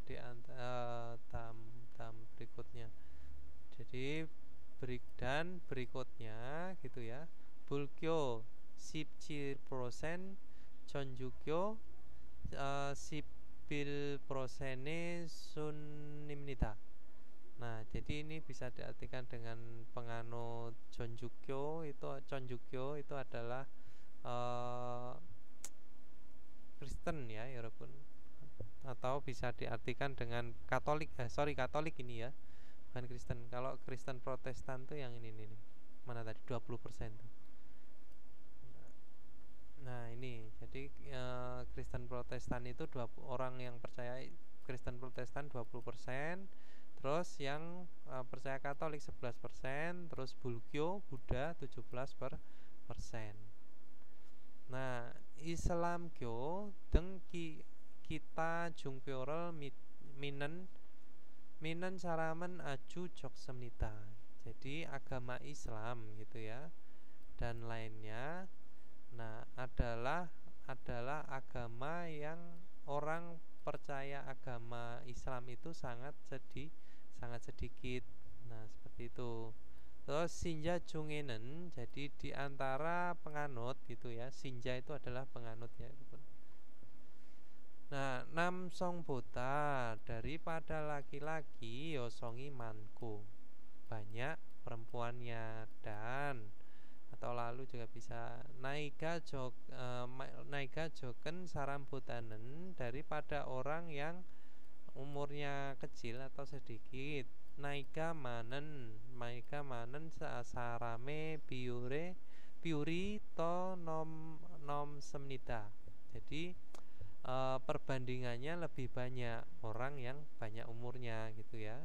di tam berikutnya. Jadi dan berikutnya gitu ya. Bulkyo 17% Chonjukyo 11% sunimnita. Nah, jadi ini bisa diartikan dengan penganut Chonjukyo itu adalah Kristen ya, Yorobun. Atau bisa diartikan dengan Katolik ini ya, bukan Kristen. Kalau Kristen Protestan tuh yang ini nih. Mana tadi 20% tuh. Nah, ini jadi Kristen Protestan itu orang yang percaya Kristen Protestan 20%, terus yang percaya Katolik 11%, terus Bulgyo Buddha 17%. Nah, Islam Kyo dengki kita jungpyorel minen saramen aju joksemnita. Jadi agama Islam gitu ya dan lainnya. Nah, adalah agama yang orang percaya agama Islam itu sangat sedikit. Nah, seperti itu. Terus Sinja Jungenen, jadi di antara penganut gitu ya. Sinja itu adalah penganut ya. Nah, Nam Song Bota, daripada laki-laki Yosongi Manku, banyak perempuannya. Dan atau lalu juga bisa Naiga Joken Sarambotanen, daripada orang yang umurnya kecil atau sedikit. Naiga manen sarame piuri to nom semnita. Jadi perbandingannya lebih banyak orang yang banyak umurnya gitu ya.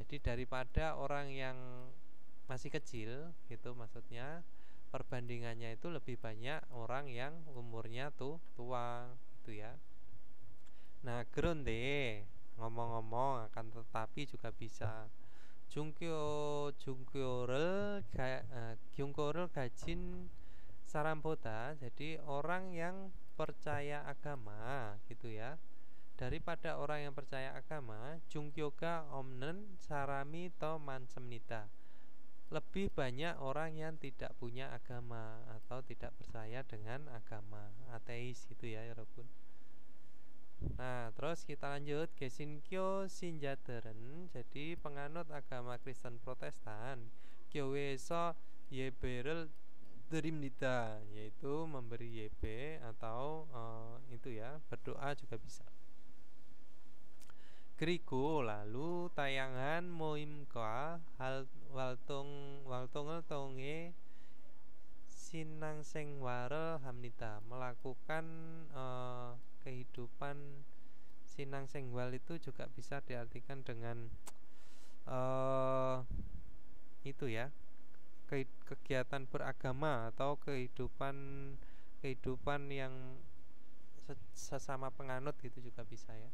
Jadi daripada orang yang masih kecil gitu, maksudnya perbandingannya itu lebih banyak orang yang umurnya tua gitu ya. Nah, geronde, ngomong-ngomong akan tetapi juga bisa Jungkyorel gajin Saramboda, jadi orang yang percaya agama gitu ya. Daripada orang yang percaya agama, Jungkyoga omnen sarami to mansemnita, lebih banyak orang yang tidak punya agama atau tidak percaya dengan agama, ateis gitu ya Robun. Nah, terus kita lanjut Gesinkyo Sinjaderen, jadi penganut agama Kristen Protestan. Kyoweso Yeberel Derimnita, yaitu memberi YB atau itu ya, berdoa juga bisa. Grigo, lalu tayangan moimka hal waltongel tonge sinang seng warel hamnita, melakukan kehidupan sinang sengwal itu juga bisa diartikan dengan itu ya, kegiatan beragama atau kehidupan yang sesama penganut gitu juga bisa ya,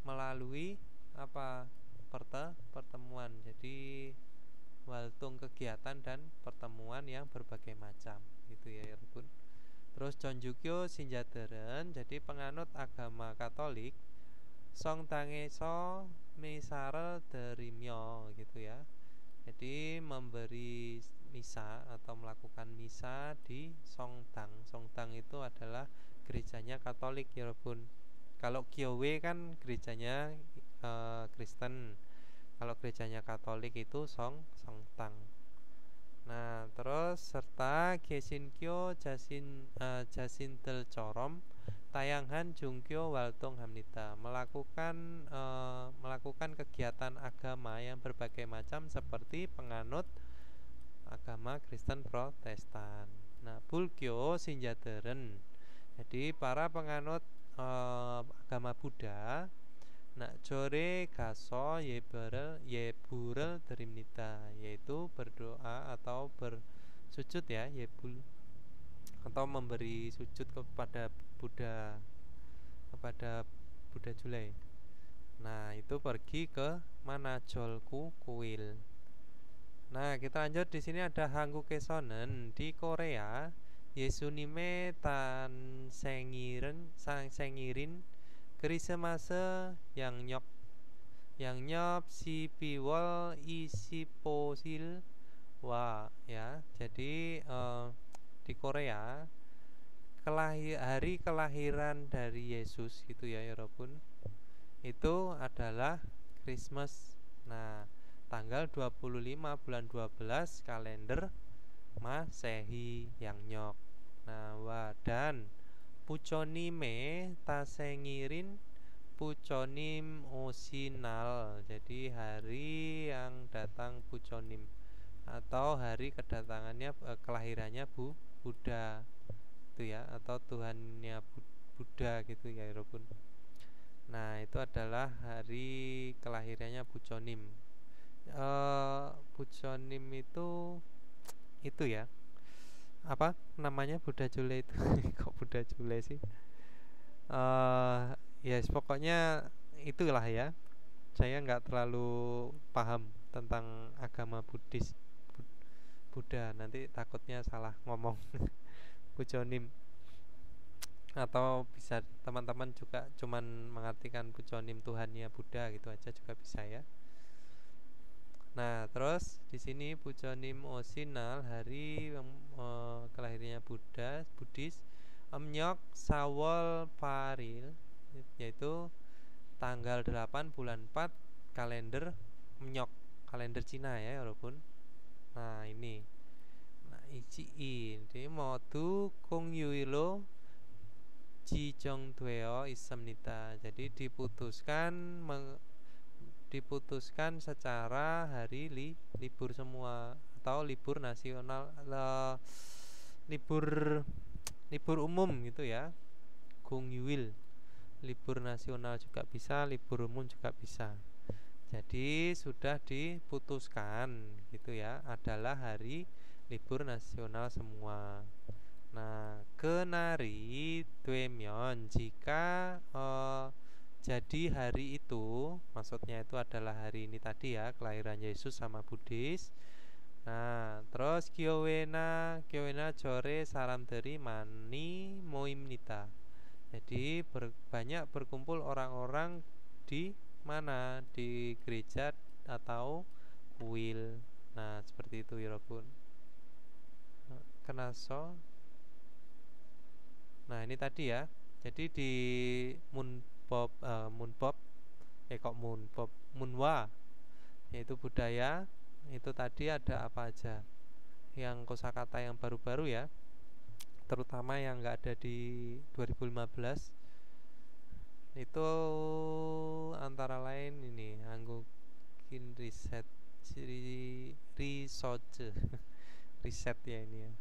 melalui apa pertemuan. Jadi waltung kegiatan dan pertemuan yang berbagai macam gitu ya Bun. Terus Jonjukyo Sinjaderen, jadi penganut agama Katolik. Song Tangeso Misarel Derimyo gitu ya. Jadi memberi misa atau melakukan misa di Songdang. Songdang itu adalah gerejanya Katolik ya Bun. Kalau Kyowe kan gerejanya Kristen. Kalau gerejanya Katolik itu Songdang. Nah, terus serta Gesinkyo Jasintel Corom Tayanghan Jungkyo Waltung Hamnita, melakukan kegiatan agama yang berbagai macam seperti penganut agama Kristen Protestan. Nah, Bulkyo Sinjaderen, jadi para penganut agama Buddha. Nah, Jore Gaso Yeburel Derimnita, yaitu berdoa atau bersujud ya, Yebul, atau memberi sujud kepada Buddha Julai. Nah, itu pergi ke Manajolku Kuil. Nah, kita lanjut. Di sini ada Hanggu Kesonen di Korea. Yesunime Tan Sengirin Krisemase yang nyop si piwol isi posil wa ya. Jadi di Korea hari kelahiran dari Yesus gitu ya Robun, itu adalah Christmas. Nah, tanggal 25 bulan 12 kalender Masehi yang nyok. Nah, dan Puconime tasengirin Puconim osinal, jadi hari yang datang Puconim atau hari kedatangannya kelahirannya Buddha itu ya, atau Tuhannya Buddha gitu ya Robun. Nah, itu adalah hari kelahirannya Puconim. Puconim itu ya, apa namanya, Buddha Jule itu kok Buddha Jule sih? Yes, pokoknya itulah ya. Saya nggak terlalu paham tentang agama Buddha, nanti takutnya salah ngomong. Pujonim, atau bisa teman-teman juga cuman mengartikan pujonim Tuhannya Buddha gitu aja juga bisa ya. Nah, terus di sini pujonim Osinal, hari kelahirannya Buddhis, Amnyok Sawol Paril, yaitu tanggal 8 bulan 4 kalender Mnyok, kalender Cina ya walaupun. Nah, ini. Nah, ichi ini modu kung yuilo Jijong Dweo Isamnita. Jadi diputuskan secara hari libur semua atau libur nasional, libur libur umum gitu ya. Kung Yuil, libur nasional juga bisa, libur umum juga bisa. Jadi sudah diputuskan gitu ya, adalah hari libur nasional semua. Nah, kenari Dwemyeon, jika jadi hari itu, maksudnya itu adalah hari ini tadi ya, kelahiran Yesus sama Buddhis. Nah, terus Kyowena Jore Saram dari Mani Moimnita. Jadi banyak berkumpul orang-orang di mana? Di gereja atau kuil. Nah, seperti itu Yorobun. Kenaso. Nah, ini tadi ya. Jadi di Munwa, yaitu budaya, itu tadi ada apa aja? Yang kosakata yang baru-baru ya, terutama yang nggak ada di 2015 itu antara lain ini Hanggukin research riset ya ini ya.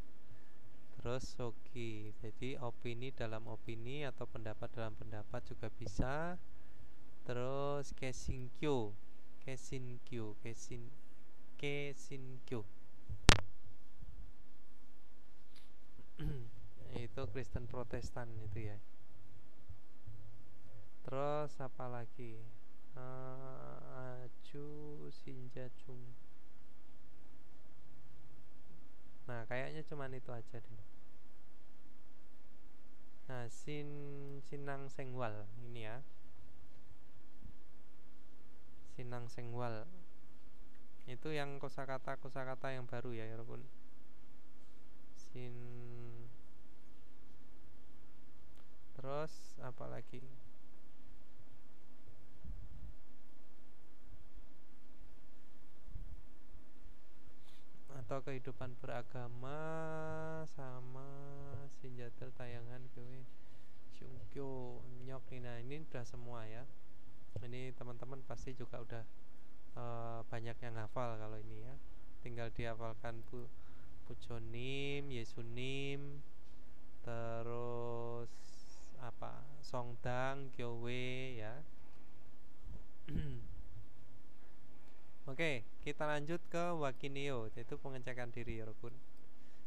Terus Soki, jadi opini dalam opini atau pendapat dalam pendapat juga bisa. Terus Kesinkyo itu Kristen Protestan itu ya. Terus apa lagi? Aju Sinjacung. Nah, kayaknya cuman itu aja deh. Nah, Sinang Sengwal ini ya. Sinang Sengwal itu yang kosakata yang baru ya, walaupun terus apa lagi? Atau kehidupan beragama sama Sinjatel tayangan gue Syungkyo Nyok. Nah, ini udah semua ya. Ini teman-teman pasti juga udah banyak yang hafal kalau ini ya. Tinggal dihafalkan Pujonim, Yesunim, terus apa? Songdang, Gyowe ya. Oke, kita lanjut ke Wakineo, yaitu pengecekan diri Yorobun.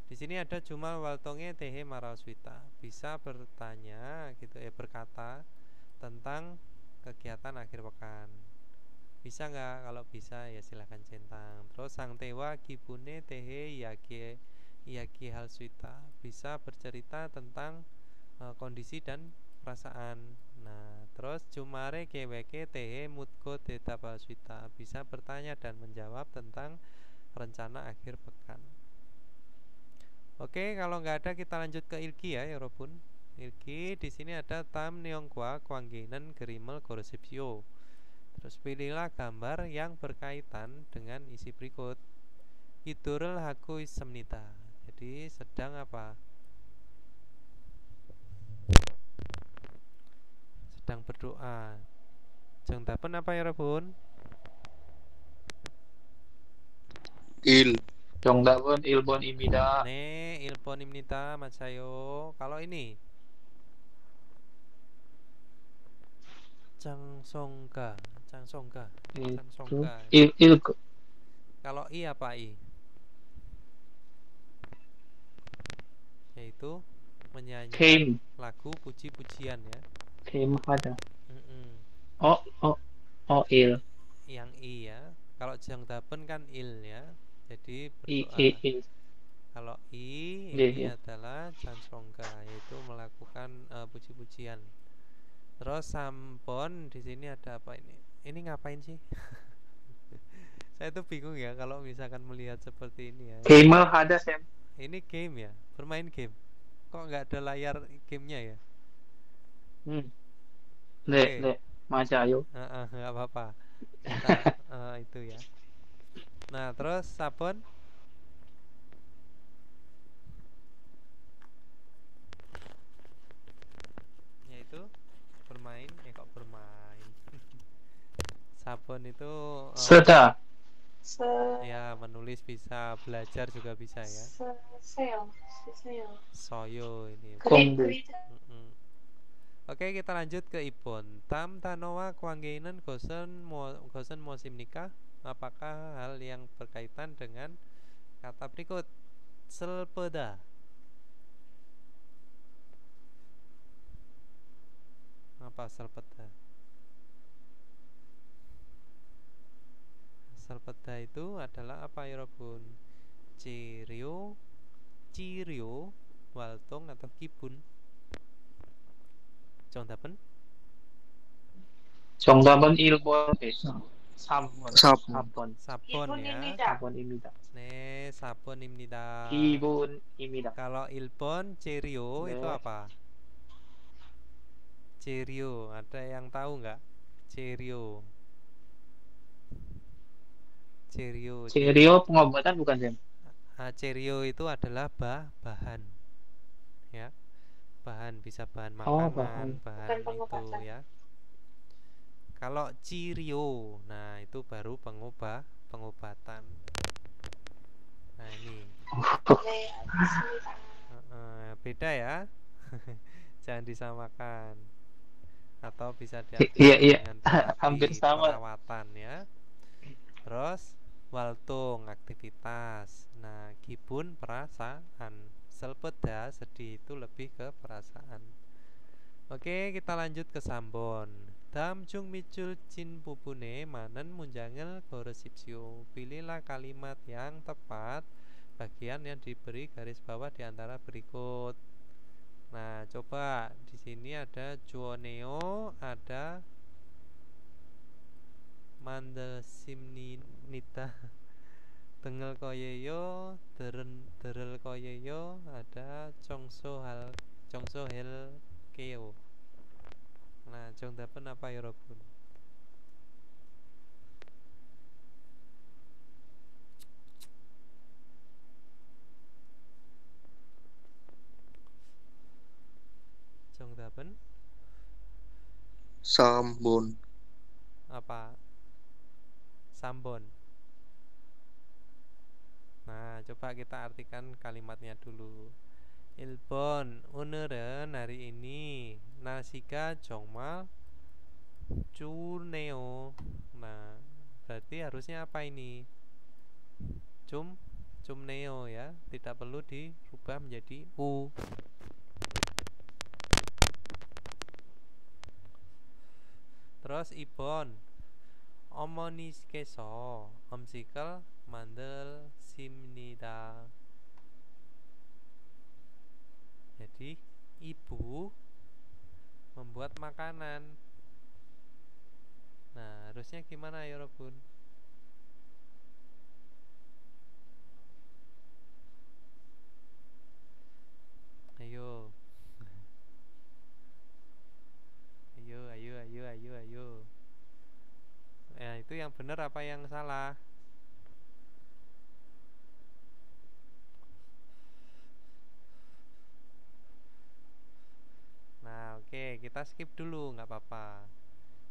Di sini ada Jumal Waltonge Tehe Maraswita. Bisa bertanya gitu ya, berkata tentang kegiatan akhir pekan. Bisa nggak? Kalau bisa ya silahkan centang. Terus Sang Tewa Kibune Tehe Yaki Halswita. Bisa bercerita tentang kondisi dan perasaan. Nah, terus Jumare Keweke Tehe Mutko Tetapaswita. Bisa bertanya dan menjawab tentang rencana akhir pekan. Oke, kalau nggak ada kita lanjut ke Ilki ya, Yorobun. Ilki di sini ada Tam Neongkwa Kwanggenan Gerimel Goresipsio. Terus pilihlah gambar yang berkaitan dengan isi berikut. Idurel Haku Semnita. Jadi sedang apa? Sedang berdoa. Jengdapen apa ya, Rebun? 정답은 1번입니다. Ne, ilponimnita Masayo. Kalau ini Changsongga. Kalau I apa I? Yaitu menyanyikan Came. lagu puji-pujian ya. Came 하자. Oh, oh, oh, il. yang i ya. Kalau Jongdapen kan il ya. Jadi I, berdoa. il. Kalau i Iya, ini iya. adalah Chansongga, yaitu melakukan puji-pujian. Terus Sampon di sini ada apa ini? Ini ngapain sih? Saya tuh bingung ya kalau misalkan melihat seperti ini ya. Gamer hadas ya. Ini game ya, bermain game. Kok nggak ada layar gamenya ya? Hmm. Dek, Oke, dek. Maca ayo. nggak apa-apa. Kita itu ya. Nah, terus Sabon, yaitu bermain. Kok bermain? Sabon itu Seda. ya menulis bisa, belajar juga bisa ya. Soyo ini. Kombu. Mm-mm. Oke, kita lanjut ke Ibon. Tam Tanoa Kwanggeinen Gosen Mosim Nikah. Apakah hal yang berkaitan dengan kata berikut? Selpeda. Apa selpeda? Selpeda itu adalah apa ya Robun? Cirio, Cirio, Waltong atau Kibun? Jongdapen? 정답은 1번. Sabon. Sabun. Sabon. Sabon ya. Sabon입니다. 네, sabon입니다. 기분입니다. Kalau Ilbon, Cerio 네. itu apa? Cerio, ada yang tahu nggak? Cerio. Cerio. Cerio pengobatan bukan, Sam? Cerio itu adalah bahan. Ya. Bahan bisa bahan Oh, makanan, bahan. bahan itu ya. Kalau Cirio, nah itu baru pengobatan. Nah ini beda ya. Jangan disamakan. Atau bisa Iya, diartikan iya. dengan Hampir terapi, sama. perawatan ya. Terus Waltung aktivitas. Nah, Gibun perasaan. Selpeda sedih itu lebih ke perasaan. Oke, kita lanjut ke Sambon. Dam jung micul cin pupune manen munjangel goresipsio. Pilihlah kalimat yang tepat bagian yang diberi garis bawah di antara berikut. Nah, coba di sini ada Juoneo, ada Mandel Simninita, Tengel Koyeyo, Derel Koyeyo, ada Chongso Hel Keo. Nah, Jongdapen apa ya Robun? Jongdapen Sambun. apa? Sambon. Nah, coba kita artikan kalimatnya dulu. Ilbon, o늘은 hari ini 날씨가 정말 좋네요. Nah, berarti harusnya apa ini? Cumneo ya, tidak perlu dirubah menjadi u. Terus Ibon, 어머니께서 음식을 만드십니다. Jadi ibu membuat makanan. Nah, harusnya gimana ya Robun? Ayo. Ayo. Ya, itu yang benar apa yang salah? Nah, oke, kita skip dulu, nggak apa-apa.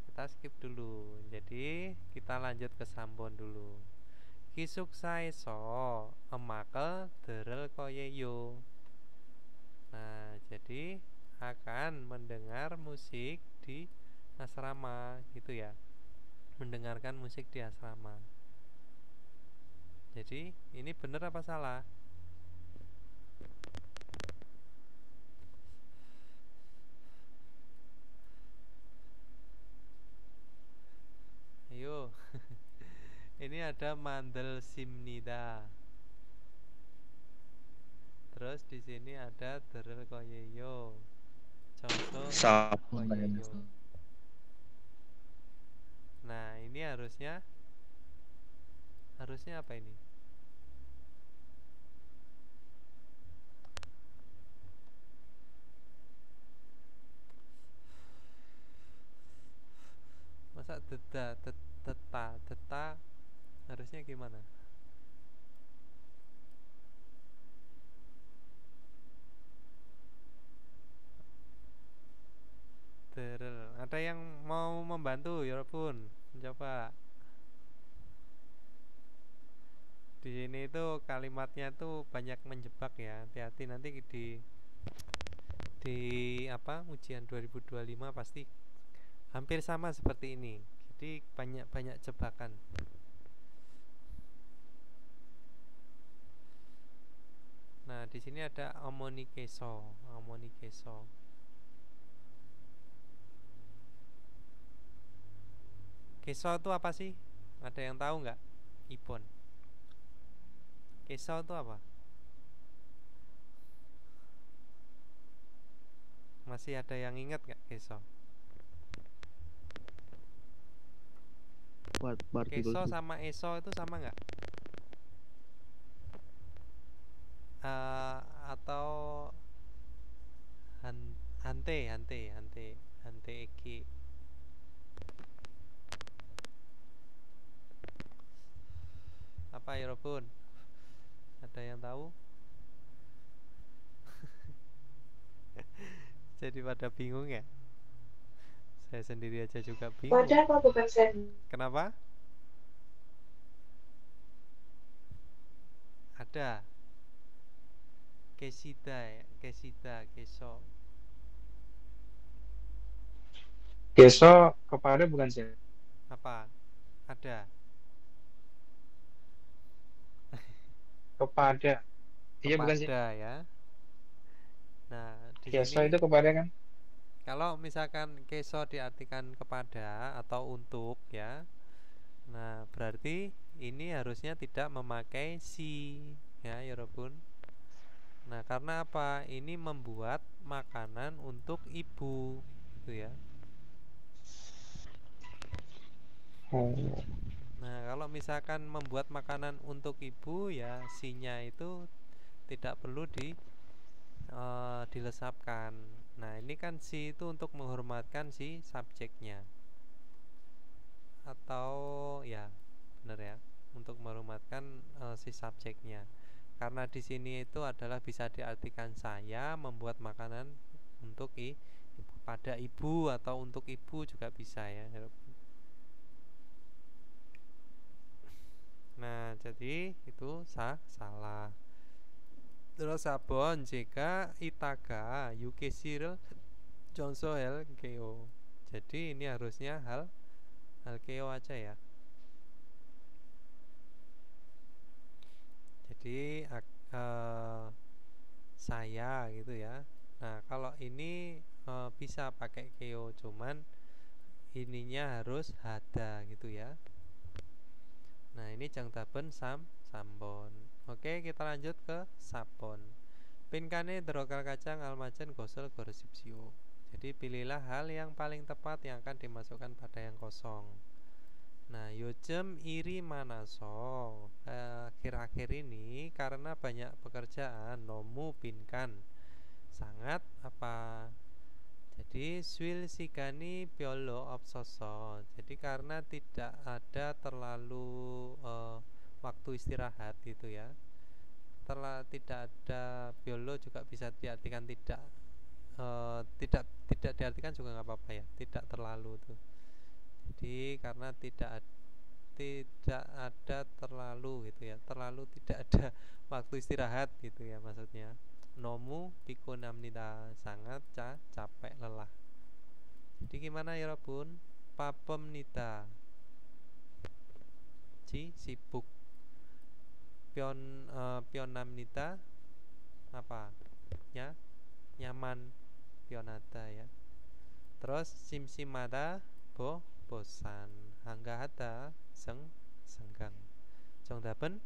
Kita skip dulu. Jadi, kita lanjut ke Sambon dulu. Kisuksaeso emakal derel koyeyo. Nah, jadi akan mendengar musik di asrama gitu ya. Mendengarkan musik di asrama. Jadi, ini benar apa salah? Ini ada mandel simnida. Terus di sini ada derel koyeyo. Conso sabun koyeyo. Nah, ini harusnya apa ini? Masa deta harusnya gimana? Derel. Ada yang mau membantu ya pun? Coba. Di sini itu kalimatnya tuh banyak menjebak ya. Hati-hati nanti di apa ujian 2025 pasti hampir sama seperti ini. Jadi banyak jebakan. Nah, di sini ada omonikeso. Keso itu apa sih? Ada yang tahu nggak? Ipon. Keso itu apa? Masih ada yang ingat nggak keso? Keso sama eso itu sama nggak? Atau hante eki. Apa ya Robun? Ada yang tahu? Jadi pada bingung ya? Saya sendiri aja juga bingung. Wadah apa bukan Sen? Kenapa? Ada kesida, keso. Keso kepada bukan sih? Apa? Ada. Kepada. Iya bukan sih? Kepada ya. Nah, di Keso sini itu kepada kan? kalau misalkan keso diartikan kepada atau untuk ya. Nah, berarti ini harusnya tidak memakai si ya, Yorobun. Nah, karena apa? Ini membuat makanan untuk ibu, gitu ya. Oh. Nah, kalau misalkan membuat makanan untuk ibu ya, sinya itu tidak perlu dilesapkan. Nah, ini kan si itu untuk menghormatkan si subjeknya. Atau ya, benar ya, untuk menghormatkan si subjeknya. Karena di sini itu adalah bisa diartikan saya membuat makanan untuk pada ibu atau untuk ibu juga bisa ya. Nah, jadi itu salah. Terus sabon jika itaga yukesir jonso hel keo. Jadi ini harusnya hal keo aja ya. Jadi saya gitu ya. Nah, kalau ini bisa pakai keo, cuman ininya harus hada gitu ya. Nah, ini jangtaben sambon. Oke, kita lanjut ke sapon. Pinkane drokal kacang almajen gosel goresipsio. Jadi pilihlah hal yang paling tepat yang akan dimasukkan pada yang kosong. Nah, yojem iri manaso. Akhir-akhir ini karena banyak pekerjaan, nomu pinkan sangat apa? Jadi swil sigani piolo opsoso. Jadi karena tidak ada terlalu waktu istirahat gitu ya. Tidak ada biolo juga bisa diartikan tidak diartikan juga nggak apa-apa ya. Tidak terlalu tuh. Jadi karena tidak ada terlalu gitu ya. Terlalu tidak ada waktu istirahat gitu ya maksudnya. Nomu pikunamnida sangat capek lelah. Jadi gimana ya Robun? Papemnida sibuk. Pionamnida apa? Ya, nyaman. Pionada ya. Terus simsimada bosan. Hanggahada senggang. 정답은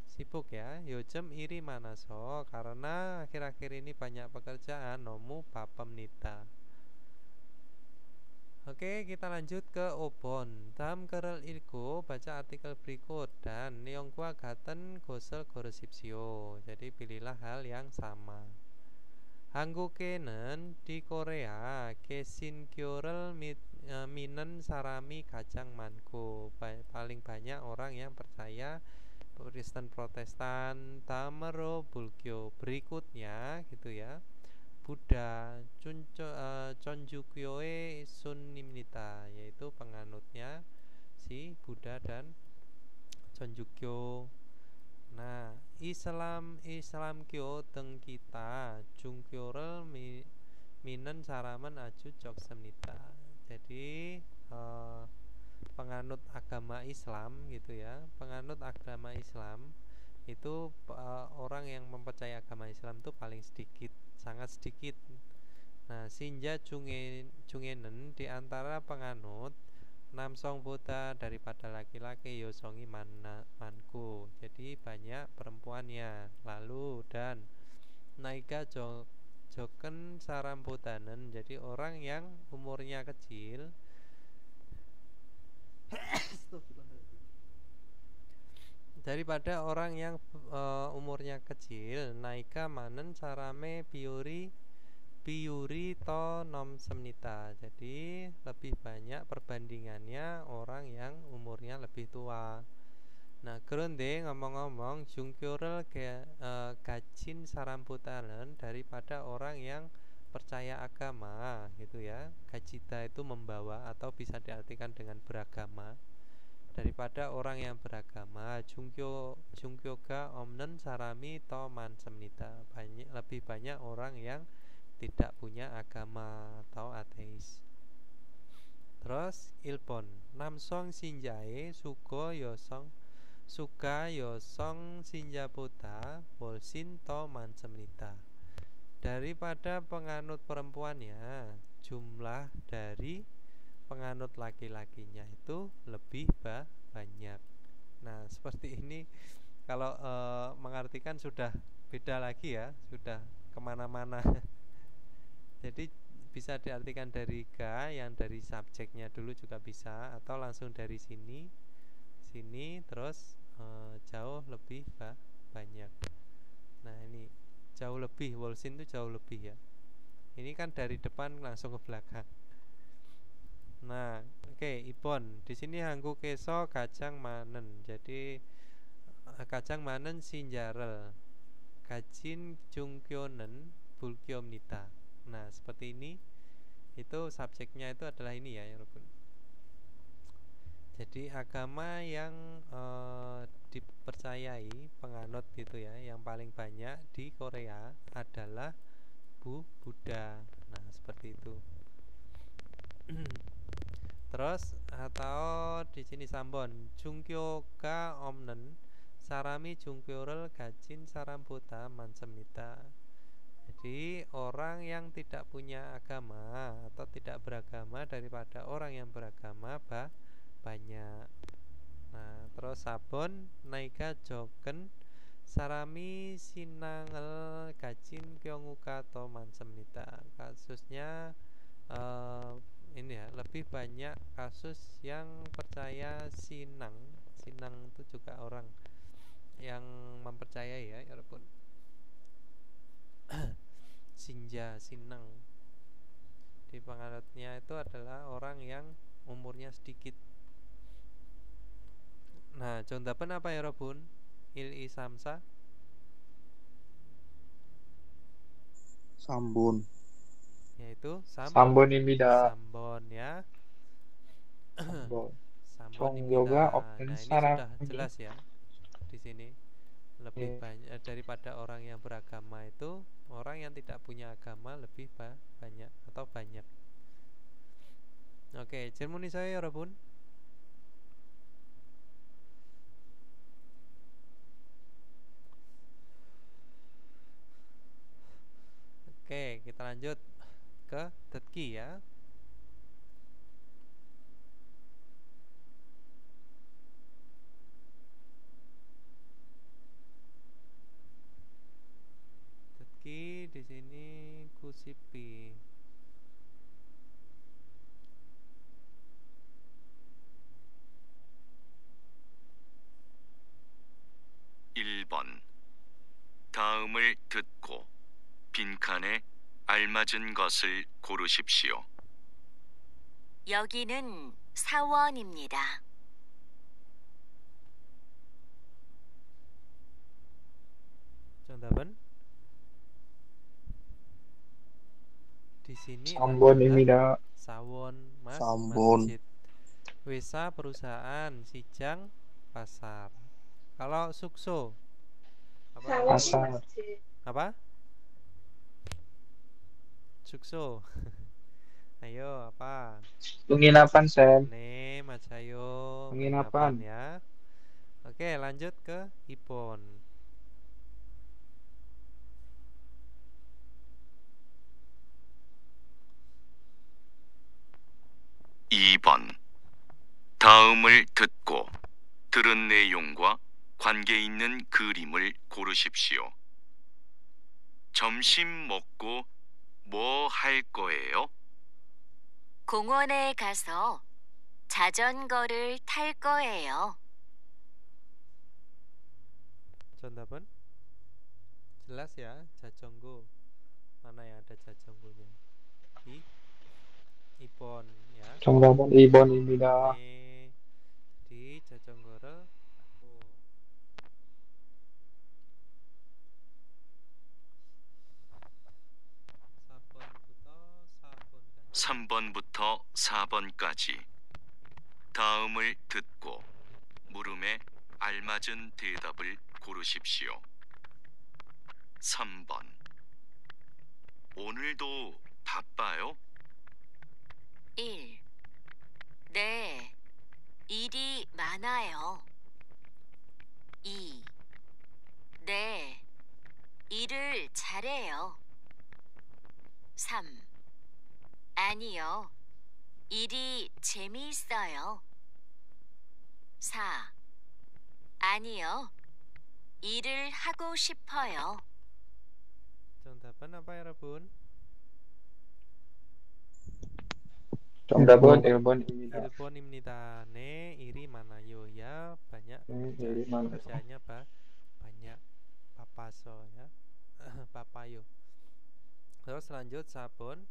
sibuk ya. 요즘 일이 많아서 karena akhir-akhir ini banyak pekerjaan. 너무 바쁩니다. Oke, kita lanjut ke 5번. 다음 글을 읽고 baca artikel berikut dan 내용과 같은 것을 고르십시오. jadi pilihlah hal yang sama. 한국에는 di Korea 개신교를 믿는 사람이 가장 많고 paling banyak orang yang percaya Kristen Protestan. 다음으로 불교, berikutnya gitu ya. Buddha, Chonjukyo의 Sunnimnita, yaitu penganutnya si Buddha dan Chonjukyo. Nah, Islam교 등 기타 종교를 믿는 사람은 아주 적습니다. Jadi penganut agama Islam gitu ya, penganut agama Islam itu orang yang mempercayai agama Islam itu paling sedikit, sangat sedikit. Nah, Sinja Jungenen di antara penganut 남성보다 daripada laki-laki yosongi manku, jadi banyak perempuannya. Lalu dan naika joken sarambodanen, jadi orang yang umurnya kecil daripada orang yang umurnya kecil. Naika manen sarame biuri to nom semnita, jadi lebih banyak perbandingannya orang yang umurnya lebih tua. Nah, 그런데 ngomong-ngomong jungkyorel gajin sarambotanen, daripada orang yang percaya agama gitu ya. Gajita itu membawa atau bisa diartikan dengan beragama. Daripada orang yang beragama, jungkyoga omnen sarami to mansemnita, lebih banyak orang yang tidak punya agama atau ateis. Terus ilpon namsong sinjae suka yosong sinjapota bolsin to mansemnita, daripada penganut perempuannya jumlah dari penganut laki-lakinya itu lebih banyak. Nah, seperti ini kalau mengartikan sudah beda lagi ya, sudah kemana-mana. Jadi bisa diartikan dari ga yang dari subjeknya dulu juga bisa, atau langsung dari sini terus jauh lebih banyak. Nah, ini jauh lebih, wolsin itu jauh lebih ya. Ini kan dari depan langsung ke belakang. Nah, oke, ipon di sini hanggu keso kacang manen. Jadi kacang manen sinjarel kajin jungkyonen bulkyomnita. Nah, seperti ini. Itu subjeknya itu adalah ini ya, Robun. Jadi agama yang dipercayai penganut gitu ya, yang paling banyak di Korea adalah Buddha. Nah, seperti itu. Terus atau di sini sambon jungkyoga omnen sarami jungkyorel gajin sarambota mansemita. Jadi orang yang tidak punya agama atau tidak beragama daripada orang yang beragama banyak. Nah, terus sabon naika joken sarami sinangel gajin kyonguka to mansemnita. Kasusnya ini ya, lebih banyak kasus yang percaya sinang itu juga orang yang mempercayai ya, walaupun sinang di penganutnya itu adalah orang yang umurnya sedikit. Nah, contohnya apa ya, Robun? Isamsa Sambun, yaitu Sambon입니다. Sambon ya. Sambon. Sambon입니다. Chongyoga Opten Nah, ini Sarami. sudah jelas ya. Di sini lebih banyak daripada orang yang beragama itu, orang yang tidak punya agama lebih banyak atau banyak. Oke, 질문이 있어요, 여러분? Oke, kita lanjut ke 듣기 ya. sipi. 1번. 다음을 듣고 빈칸에 알맞은 것을 고르십시오. 여기는 사원입니다. 정답은 di sini adalah Sambon입니다. sawon, Mas. Sambon. Masjid. Wesa perusahaan, Sijang pasar. Kalau Sukso apa? Pasar. Apa? Sukso. Ayo apa? Penginapan, Sam. Ne, Mas Ayo. Penginapan. Ya. Oke, lanjut ke Ipon. (2번) 다음을 듣고 들은 내용과 관계 있는 그림을 고르십시오. 점심 먹고 뭐 할 거예요? 공원에 가서 자전거를 탈 거예요. 정답은 jelas ya, jajongo. Mana yang ada jajongonya? Ipon ya. 정답은 2번입니다. 네. Di jajongo를 3번부터 4번까지 다음을 듣고 물음에 알맞은 대답을 고르십시오. 3번. 오늘도 바빠요? 1. 네, 일이 많아요. 2. 네, 일을 잘해요. 3. 아니요, 일이 재미있어요. 4. 아니요, 일을 하고 싶어요. 정답은 apa ya, 여러분? 정답은 1번입니다. 1번입니다. 네, 일이 많아요. Ya, banyak 일이 많아요. pekerjaannya apa? Banyak. Papaso ya. Papayo. Terus lanjut 4번.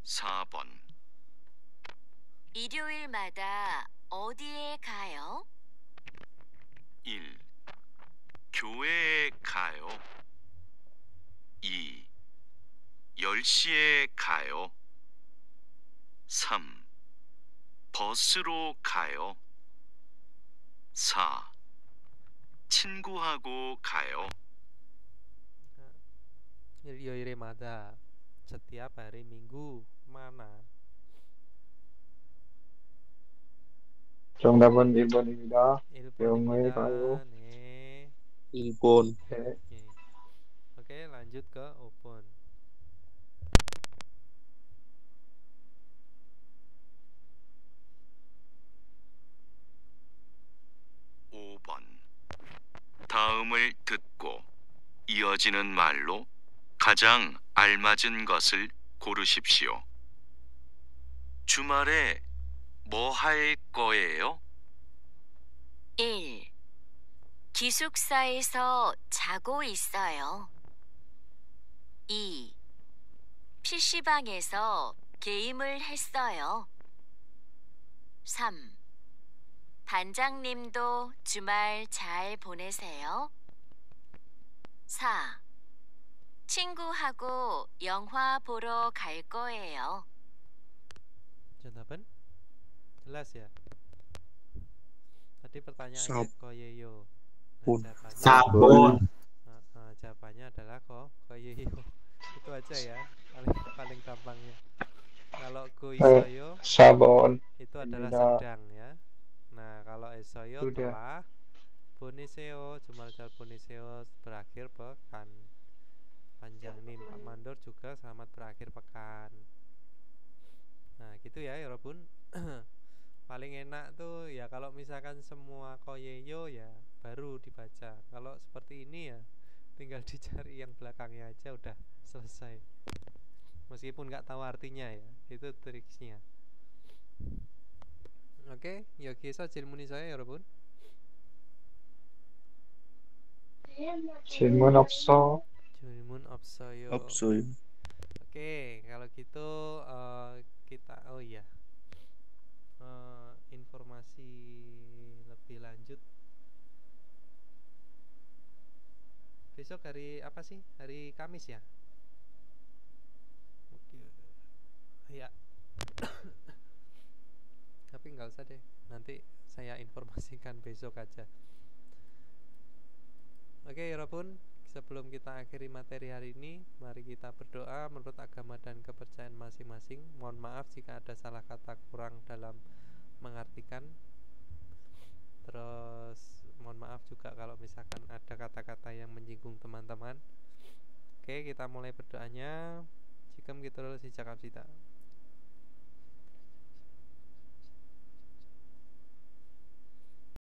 4번. 일요일마다 어디에 가요? 1. 교회에 가요. 2. 10시에 가요. 3. 버스로 가요. 4. 친구하고 가요. Ilyoiremada. Setiap hari Minggu mana? 정답은 1번입니다. 1번입니다. 가요. 네. 일본. 네. Oke, lanjut ke open. 다음을 듣고 이어지는 말로 가장 알맞은 것을 고르십시오. 주말에 뭐 할 거예요? 1. 기숙사에서 자고 있어요. 2. PC방에서 게임을 했어요. 3. 반장님도 주말 잘 보내세요. 4. 친구하고 영화 보러 갈 거예요. Jawaban jelas ya. Tadi pertanyaannya koyeyo. Sabun. Jawabannya, Sabun. jawabannya adalah koyeyo. Itu aja ya, paling gampangnya. Kalau goisoyo sabon. itu adalah Tidak. sedang ya. Nah, kalau esoyo Sudah. telah. Boniseo, jumal-jumal boniseo berakhir pekan. Panjang nih Pak Mandor juga selamat berakhir pekan. Nah gitu ya Yorobun. Paling enak tuh ya kalau misalkan semua koyeyo ya baru dibaca. Kalau seperti ini ya tinggal dicari yang belakangnya aja udah selesai. Meskipun nggak tahu artinya ya, itu triknya. Oke, 여기서 질문이 있어요, 여러분? 질문 없어. 질문 없어요. 없어요. Oke, kalau gitu kita informasi lebih lanjut. Besok hari apa sih? Hari Kamis ya? Oke. Ya. Tapi nggak usah deh, nanti saya informasikan besok aja. Oke, 여러분, sebelum kita akhiri materi hari ini, mari kita berdoa menurut agama dan kepercayaan masing-masing. Mohon maaf jika ada salah kata kurang dalam mengartikan. Terus mohon maaf juga kalau misalkan ada kata-kata yang menyinggung teman-teman. Oke, kita mulai berdoanya. Jika begitu, sijakapsita.